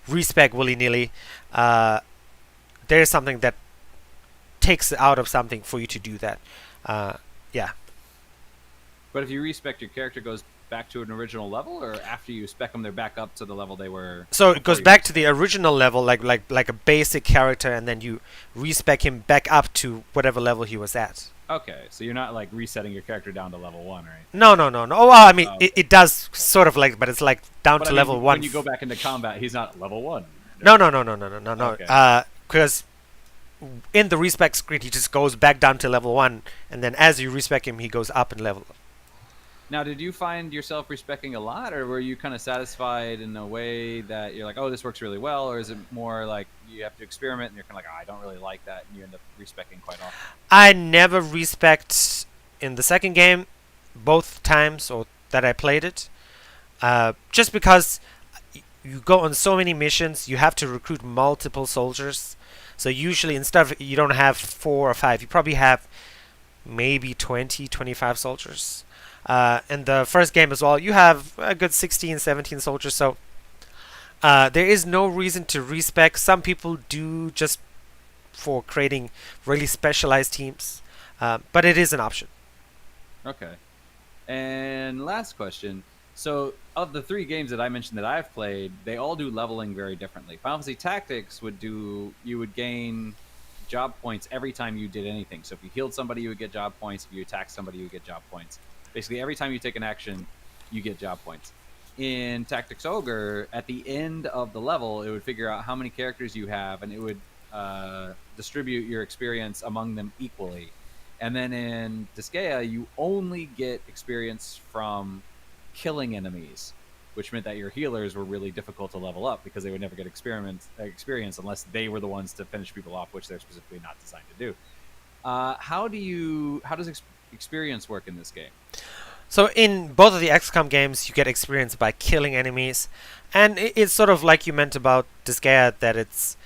Speaker 1: respec willy-nilly. There is something that takes it out of something for you to do that. Yeah.
Speaker 2: But if you respec, your character goes back to an original level, or after you spec them, they're back up to the level they were.
Speaker 1: So it goes back to the original level, like a basic character, and then you respec him back up to whatever level he was at.
Speaker 2: Okay, so you're not like resetting your character down to level 1, right?
Speaker 1: No. Oh, well, I mean, it does sort of like, but it's like down
Speaker 2: But
Speaker 1: to
Speaker 2: I mean,
Speaker 1: level 1.
Speaker 2: When you go back into combat, he's not level 1.
Speaker 1: No.
Speaker 2: Okay.
Speaker 1: Because in the respec screen, he just goes back down to level 1, and then as you respec him, he goes up in level.
Speaker 2: Now, did you find yourself respecing a lot, or were you kind of satisfied in a way that you're like, oh, this works really well, or is it more like you have to experiment and you're kind of like, oh, I don't really like that, and you end up respecing quite often?
Speaker 1: I never respect in the second game, both times or that I played it, just because you go on so many missions, you have to recruit multiple soldiers. So usually instead of, you don't have 4 or 5, you probably have maybe 20, 25 soldiers. In the first game as well, you have a good 16, 17 soldiers. So there is no reason to respec. Some people do just for creating really specialized teams, but it is an option.
Speaker 2: Okay. And last question. So, of the 3 games that I mentioned that I've played, they all do leveling very differently. Final Fantasy Tactics you would gain job points every time you did anything. So if you healed somebody, you would get job points. If you attacked somebody, you would get job points. Basically, every time you take an action, you get job points. In Tactics Ogre, at the end of the level, it would figure out how many characters you have, and it would distribute your experience among them equally. And then in Disgaea, you only get experience from killing enemies, which meant that your healers were really difficult to level up because they would never get experience unless they were the ones to finish people off, which they're specifically not designed to do. How does experience work in this game?
Speaker 1: So in both of the XCOM games, you get experience by killing enemies, and it's sort of like you meant about Disgaea, that it's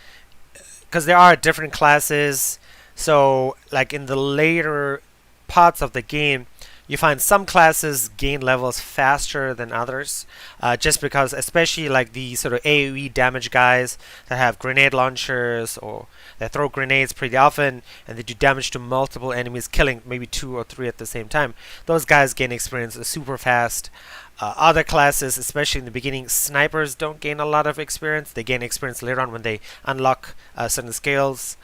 Speaker 1: because there are different classes. So like in the later parts of the game, you find some classes gain levels faster than others, just because, especially like the sort of AoE damage guys that have grenade launchers or they throw grenades pretty often and they do damage to multiple enemies, killing maybe 2 or 3 at the same time. Those guys gain experience super fast. Other classes, especially in the beginning, snipers don't gain a lot of experience. They gain experience later on when they unlock certain skills.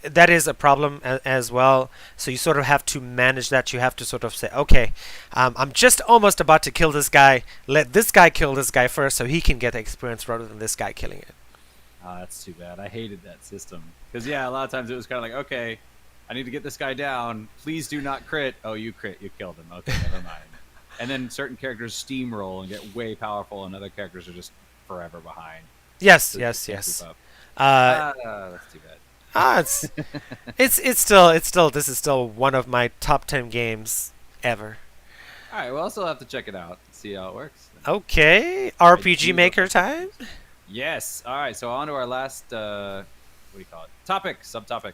Speaker 1: That is a problem as well. So you sort of have to manage that. You have to sort of say, okay, I'm just almost about to kill this guy. Let this guy kill this guy first so he can get the experience rather than this guy killing it.
Speaker 2: That's too bad. I hated that system because yeah, a lot of times it was kind of like, okay, I need to get this guy down. Please do not crit. Oh, you crit. You killed him. Okay, never mind. And then certain characters steamroll and get way powerful, and other characters are just forever behind.
Speaker 1: Yes,
Speaker 2: So they
Speaker 1: yes,
Speaker 2: just can't keep
Speaker 1: yes.
Speaker 2: up.
Speaker 1: Uh,
Speaker 2: That's too bad.
Speaker 1: it's it's still this is still one of my top 10 games ever.
Speaker 2: All right, we'll also have to check it out, see how it works.
Speaker 1: Okay,
Speaker 2: I
Speaker 1: RPG
Speaker 2: do love
Speaker 1: Maker time.
Speaker 2: games. Yes. All right. So on to our last, what do you call it? Topic, subtopic,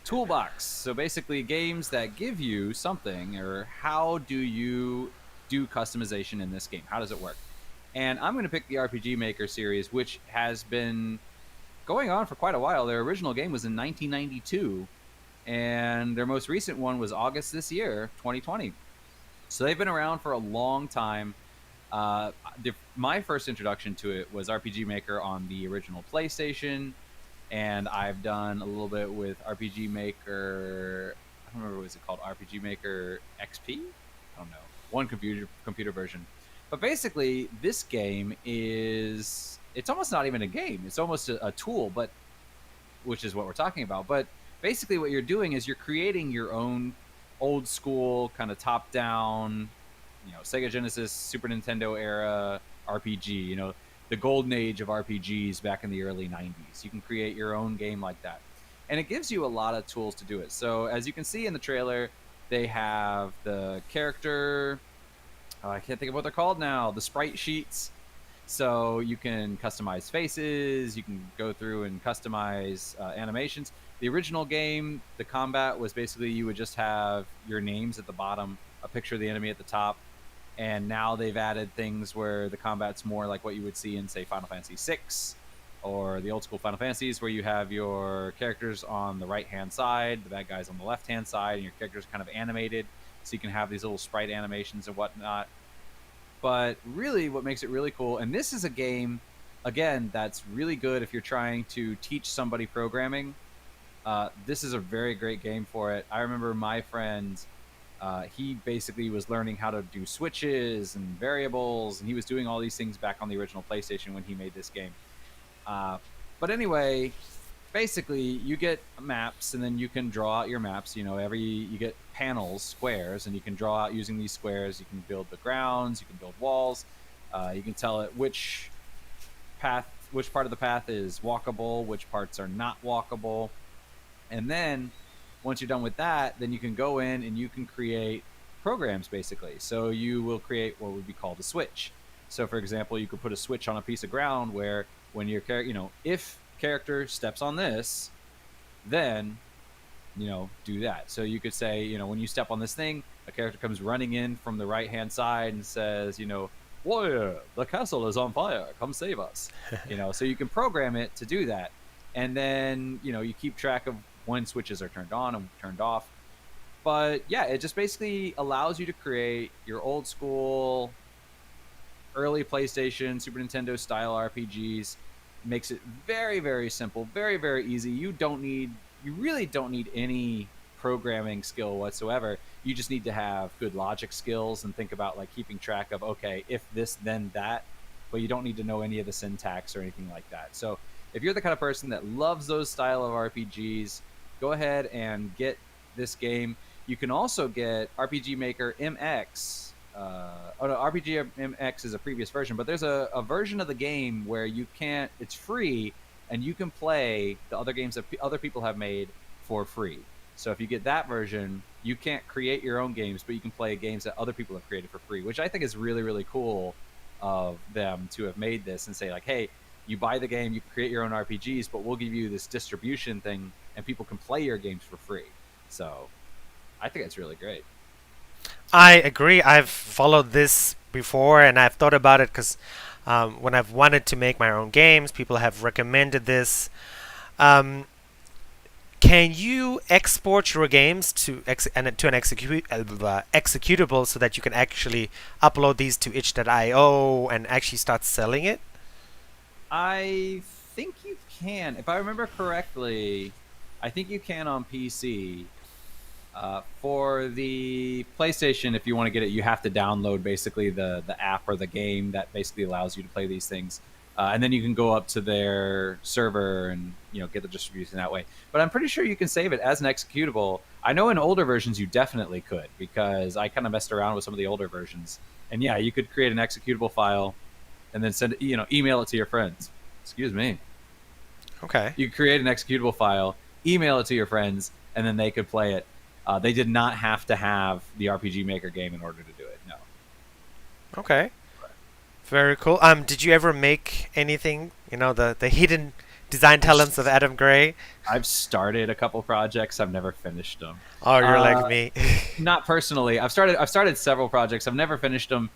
Speaker 2: toolbox. So basically, games that give you something, or how do you do customization in this game? How does it work? And I'm going to pick the RPG Maker series, which has been going on for quite a while. Their original game was in 1992, and their most recent one was August this year, 2020. So they've been around for a long time. My first introduction to it was RPG Maker on the original PlayStation, and I've done a little bit with RPG Maker. I don't remember what was it called, RPG Maker XP. I don't know, one computer version. But basically, this game it's almost not even a game. It's almost a tool, but which is what we're talking about. But basically, what you're doing is you're creating your own old school kind of top down, Sega Genesis, Super Nintendo era RPG. The golden age of RPGs back in the early 90s. You can create your own game like that. And it gives you a lot of tools to do it. So as you can see in the trailer, they have the character, I can't think of what they're called now, the sprite sheets. So you can customize faces, you can go through and customize animations. The original game, the combat was basically you would just have your names at the bottom, a picture of the enemy at the top, and now they've added things where the combat's more like what you would see in, say, Final Fantasy VI or the old school Final Fantasies, where you have your characters on the right-hand side, the bad guys on the left-hand side, and your characters kind of animated, so you can have these little sprite animations and whatnot. But really, what makes it really cool, and this is a game, again, that's really good if you're trying to teach somebody programming. This is a very great game for it. I remember my friend, he basically was learning how to do switches and variables, and he was doing all these things back on the original PlayStation when he made this game. But anyway, basically, you get maps, and then you can draw out your maps. You get panels, squares, and you can draw out using these squares. You can build the grounds, you can build walls. You can tell it which part of the path is walkable, which parts are not walkable. And then once you're done with that, then you can go in and you can create programs, basically. So you will create what would be called a switch. So for example, you could put a switch on a piece of ground where when your character, if character steps on this, then do that. So you could say, when you step on this thing, a character comes running in from the right hand side and says, warrior, the castle is on fire, come save us. So you can program it to do that. And then you keep track of when switches are turned on and turned off. But yeah, it just basically allows you to create your old school early PlayStation, Super Nintendo style RPGs. Makes it very, very simple, very, very easy. You really don't need any programming skill whatsoever. You just need to have good logic skills and think about like keeping track of, okay, if this, then that, but you don't need to know any of the syntax or anything like that. So if you're the kind of person that loves those style of RPGs, go ahead and get this game. You can also get RPG Maker MX. RPG MX is a previous version, but there's a version of the game where it's free, and you can play the other games that other people have made for free. So if you get that version, you can't create your own games, but you can play games that other people have created for free, which I think is really, really cool of them to have made this and say like, hey, you buy the game, you can create your own RPGs, but we'll give you this distribution thing and people can play your games for free. So I think it's really great.
Speaker 1: I agree. I've followed this before, and I've thought about it because when I've wanted to make my own games, people have recommended this. Um, can you export your games to an executable so that you can actually upload these to itch.io and actually start selling it?
Speaker 2: I think you can. If I remember correctly, I think you can on PC. For the PlayStation, if you want to get it, you have to download basically the app or the game that basically allows you to play these things. and then you can go up to their server and get the distribution that way. But I'm pretty sure you can save it as an executable. I know in older versions you definitely could, because I kind of messed around with some of the older versions, and yeah, you could create an executable file and then send email it to your friends. Excuse me.
Speaker 1: Okay.
Speaker 2: You could create an executable file, email it to your friends, and then they could play it. They did not have to have the RPG Maker game in order to do it. No.
Speaker 1: Okay. Very cool. Did you ever make anything? The hidden design talents of Adam Gray.
Speaker 2: I've started a couple projects. I've never finished them.
Speaker 1: Oh, you're like me.
Speaker 2: Not personally. I've started several projects. I've never finished them.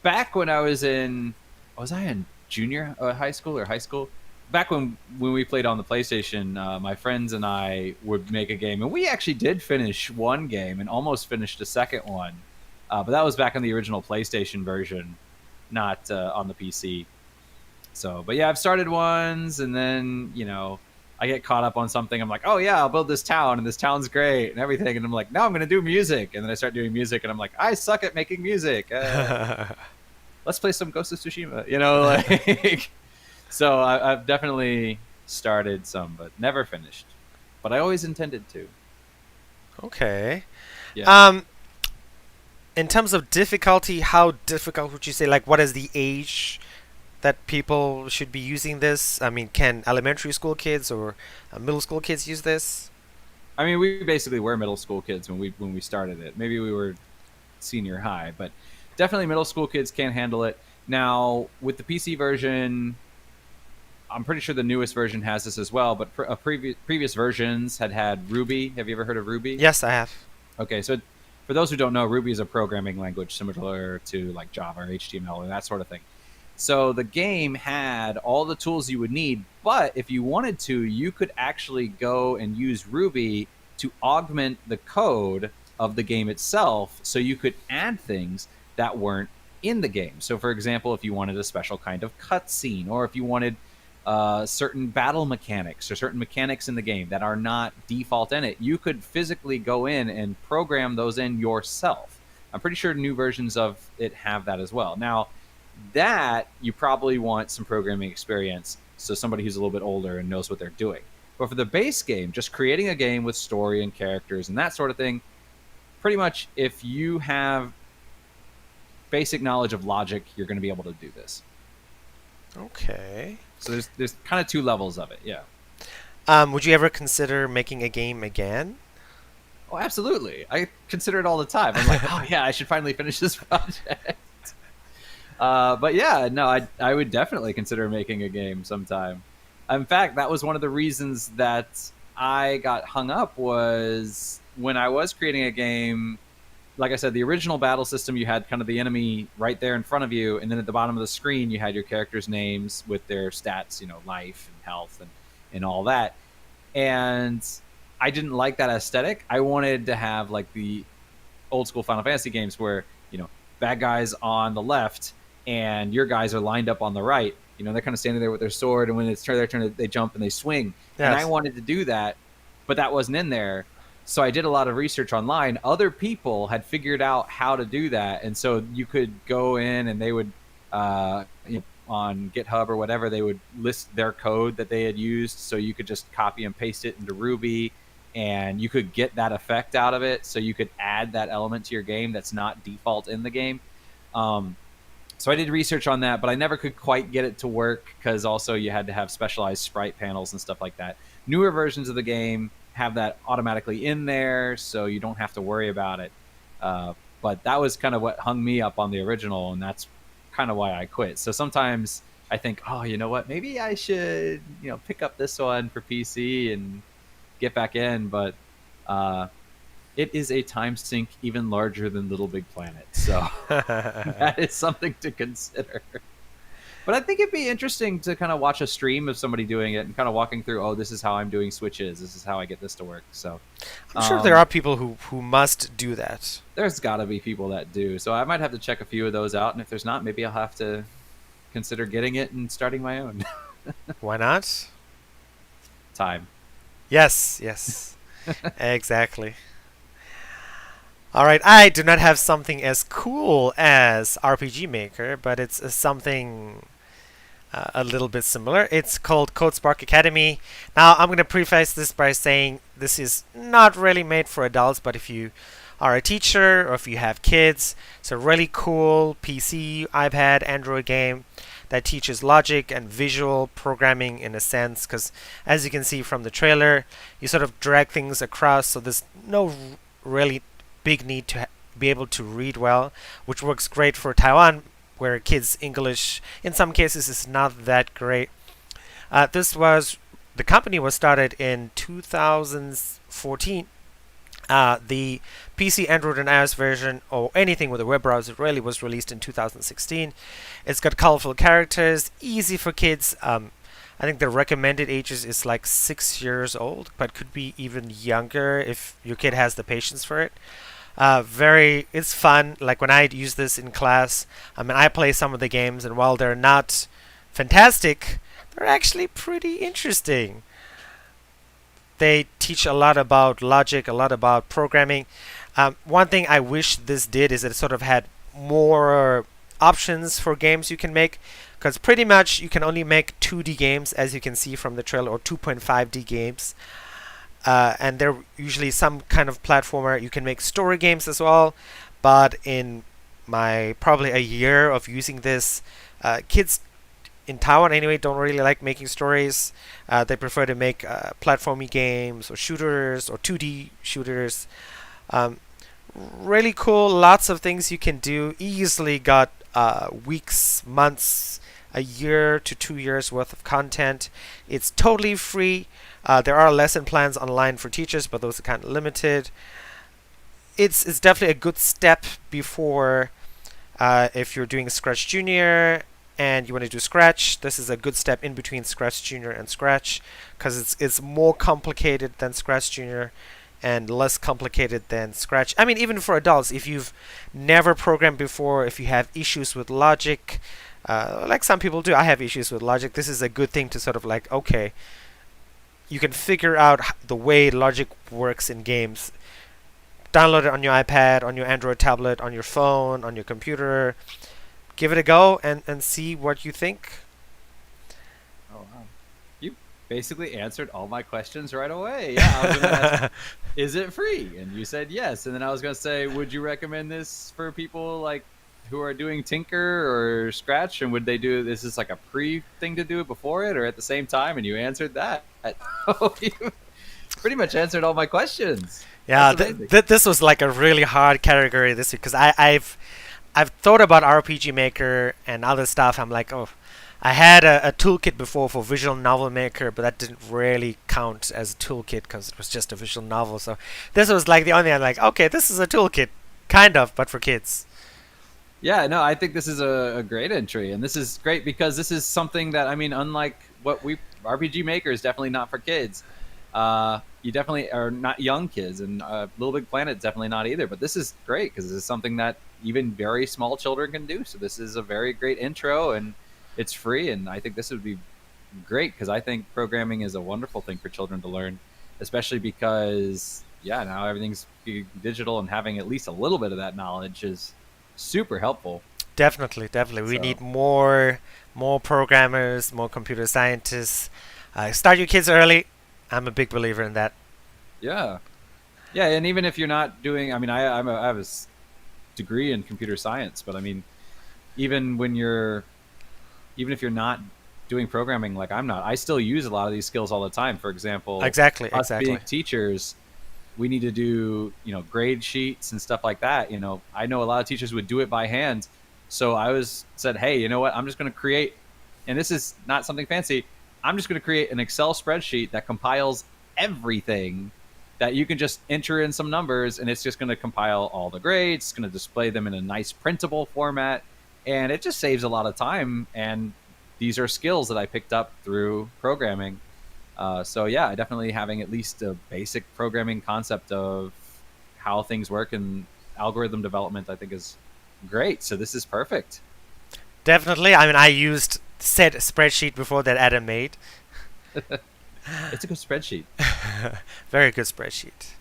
Speaker 2: Back when was I in junior high school or high school? Back when we played on the PlayStation, my friends and I would make a game, and we actually did finish one game and almost finished a second one. But that was back on the original PlayStation version, not on the PC. So, but yeah, I've started ones, and then I get caught up on something. I'm like, oh yeah, I'll build this town, and this town's great and everything. And I'm like, no, I'm going to do music. And then I start doing music, and I'm like, I suck at making music. Let's play some Ghost of Tsushima. Like. So I've definitely started some, but never finished. But I always intended to.
Speaker 1: Okay.
Speaker 2: Yeah.
Speaker 1: In terms of difficulty, how difficult would you say? Like, what is the age that people should be using this? I mean, can elementary school kids or middle school kids use this?
Speaker 2: I mean, we basically were middle school kids when we started it. Maybe we were senior high, but definitely middle school kids can handle it. Now, with the PC version, I'm pretty sure the newest version has this as well, but previous versions had Ruby. Have you ever heard of Ruby?
Speaker 1: Yes, I have.
Speaker 2: Okay, so for those who don't know, Ruby is a programming language similar to like Java or HTML and that sort of thing. So the game had all the tools you would need, but if you wanted to, you could actually go and use Ruby to augment the code of the game itself, so you could add things that weren't in the game. So for example, if you wanted a special kind of cutscene, or if you wanted certain battle mechanics or certain mechanics in the game that are not default in it, you could physically go in and program those in yourself. I'm pretty sure new versions of it have that as well. Now, that you probably want some programming experience, so somebody who's a little bit older and knows what they're doing. But for the base game, just creating a game with story and characters and that sort of thing, pretty much if you have basic knowledge of logic, you're going to be able to do this.
Speaker 1: Okay.
Speaker 2: So there's kind of two levels of it, yeah.
Speaker 1: Would you ever consider making a game again?
Speaker 2: Oh, absolutely. I consider it all the time. I'm like, oh yeah, I should finally finish this project. But yeah, no, I would definitely consider making a game sometime. In fact, that was one of the reasons that I got hung up, was when I was creating a game. Like I said, the original battle system, you had kind of the enemy right there in front of you, and then at the bottom of the screen, you had your characters' names with their stats, life and health and all that. And I didn't like that aesthetic. I wanted to have like the old school Final Fantasy games where, bad guys on the left and your guys are lined up on the right. They're kind of standing there with their sword, and when it's their turn, they jump and they swing. Yes. And I wanted to do that, but that wasn't in there. So I did a lot of research online. Other people had figured out how to do that, and so you could go in and they would, on GitHub or whatever, they would list their code that they had used, so you could just copy and paste it into Ruby, and you could get that effect out of it, so you could add that element to your game that's not default in the game. So I did research on that, but I never could quite get it to work, because also you had to have specialized sprite panels and stuff like that. Newer versions of the game have that automatically in there, so you don't have to worry about it. But that was kind of what hung me up on the original, and that's kind of why I quit. So sometimes I think, oh, you know what, maybe I should pick up this one for PC and get back in. But it is a time sink even larger than Little Big Planet, so that is something to consider. But I think it'd be interesting to kind of watch a stream of somebody doing it and kind of walking through, oh, this is how I'm doing switches. This is how I get this to work. So
Speaker 1: I'm sure there are people who must do that.
Speaker 2: There's got to be people that do. So I might have to check a few of those out. And if there's not, maybe I'll have to consider getting it and starting my own.
Speaker 1: Why not?
Speaker 2: Time.
Speaker 1: Yes. Exactly. All right, I do not have something as cool as RPG Maker, but it's something a little bit similar. It's called CodeSpark Academy. Now, I'm going to preface this by saying this is not really made for adults, but if you are a teacher or if you have kids, it's a really cool PC, iPad, Android game that teaches logic and visual programming in a sense. Because as you can see from the trailer, you sort of drag things across, so there's no really big need to be able to read well, which works great for Taiwan, where kids' English in some cases is not that great. The company was started in 2014. The PC, Android, and iOS version, or anything with a web browser, really was released in 2016. It's got colorful characters, easy for kids. I think the recommended ages is like 6 years old, but could be even younger if your kid has the patience for it. It's fun. Like when I use this in class, I mean, I play some of the games, and while they're not fantastic, they're actually pretty interesting. They teach a lot about logic, a lot about programming. One thing I wish this did is it sort of had more options for games you can make, because pretty much you can only make 2D games, as you can see from the trailer, or 2.5D games. And they're usually some kind of platformer. You can make story games as well, but in my probably a year of using this, kids in Taiwan anyway don't really like making stories. They prefer to make platformy games or shooters or 2D shooters. Really cool, lots of things you can do. Easily got weeks, months, a year to 2 years worth of content. It's totally free. There are lesson plans online for teachers, but those are kind of limited. It's definitely a good step before if you're doing Scratch Junior and you want to do Scratch. This is a good step in between Scratch Junior and Scratch, because it's more complicated than Scratch Junior and less complicated than Scratch. I mean, even for adults, if you've never programmed before, if you have issues with logic, like some people do, I have issues with logic, this is a good thing to sort of like, okay, you can figure out the way logic works in games. Download it on your iPad, on your Android tablet, on your phone, on your computer. Give it a go and see what you think.
Speaker 2: Oh wow! You basically answered all my questions right away. Yeah, I was going to ask, is it free? And you said yes. And then I was going to say, would you recommend this for people like who are doing Tinker or Scratch? And would they do this is like a pre thing to do it before it or at the same time? And you answered that. You pretty much answered all my questions.
Speaker 1: Yeah, this was like a really hard category this week, because I've thought about RPG Maker and other stuff. I'm like, oh, I had a toolkit before for Visual Novel Maker, but that didn't really count as a toolkit because it was just a visual novel. So this was like the only. I'm like, okay, this is a toolkit, kind of, but for kids.
Speaker 2: Yeah, no, I think this is a great entry, and this is great because this is something that, I mean, unlike what RPG Maker is definitely not for kids. You definitely are not young kids, and Little Big Planet definitely not either. But this is great because this is something that even very small children can do. So this is a very great intro, and it's free. And I think this would be great because I think programming is a wonderful thing for children to learn, especially because now everything's digital, and having at least a little bit of that knowledge is super helpful.
Speaker 1: Definitely. We need more programmers, more computer scientists. Start your kids early. I'm a big believer in that.
Speaker 2: Yeah, and even if you're not doing, I mean, I have a degree in computer science, but I mean, even if you're not doing programming like I'm not, I still use a lot of these skills all the time. For example,
Speaker 1: exactly.
Speaker 2: Being teachers, we need to do, grade sheets and stuff like that. I know a lot of teachers would do it by hand. So I said, hey, you know what? I'm just going to create, and this is not something fancy. I'm just going to create an Excel spreadsheet that compiles everything, that you can just enter in some numbers, and it's just going to compile all the grades. It's going to display them in a nice printable format, and it just saves a lot of time. And these are skills that I picked up through programming. So yeah, definitely having at least a basic programming concept of how things work and algorithm development, I think, is great. So this is perfect.
Speaker 1: Definitely. I mean, I used said spreadsheet before that Adam made.
Speaker 2: It's a good spreadsheet.
Speaker 1: Very good spreadsheet.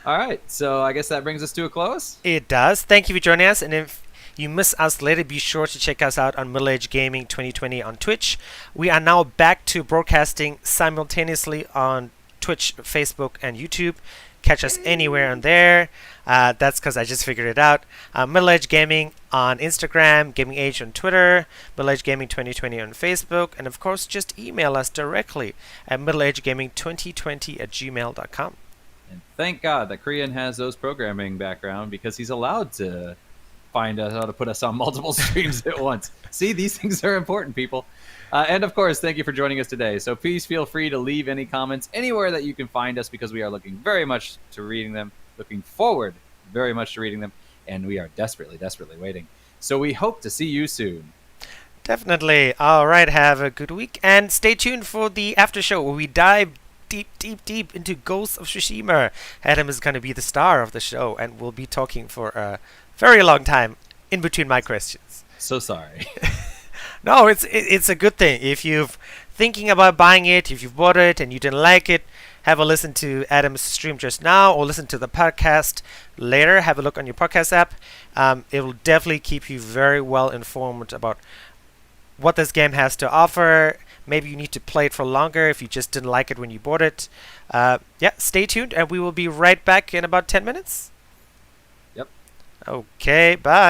Speaker 2: All right. So I guess that brings us to a close.
Speaker 1: It does. Thank you for joining us. And if you miss us later, be sure to check us out on Middle Age Gaming 2020 on Twitch. We are now back to broadcasting simultaneously on Twitch, Facebook, and YouTube. Catch us anywhere on there. That's because I just figured it out. Middle Age Gaming on Instagram, Gaming Age on Twitter, Middle Age Gaming 2020 on Facebook, and of course, just email us directly at middleagegaming2020@gmail.com.
Speaker 2: And thank God that Korean has those programming background because he's allowed to find out how to put us on multiple streams at once. See, these things are important, people. And of course, thank you for joining us today. So please feel free to leave any comments anywhere that you can find us because we are looking very much to reading them, looking forward very much to reading them, and we are desperately, desperately waiting. So we hope to see you soon.
Speaker 1: Definitely. All right, have a good week, and stay tuned for the after show where we dive deep into Ghost of Tsushima. Adam is going to be the star of the show, and we'll be talking for a very long time in between my questions.
Speaker 2: So sorry.
Speaker 1: No, it's a good thing. If you're thinking about buying it, if you've bought it and you didn't like it, have a listen to Adam's stream just now, or listen to the podcast later. Have a look on your podcast app. It will definitely keep you very well informed about what this game has to offer. Maybe you need to play it for longer if you just didn't like it when you bought it. Stay tuned, and we will be right back in about 10 minutes.
Speaker 2: Yep.
Speaker 1: Okay, bye.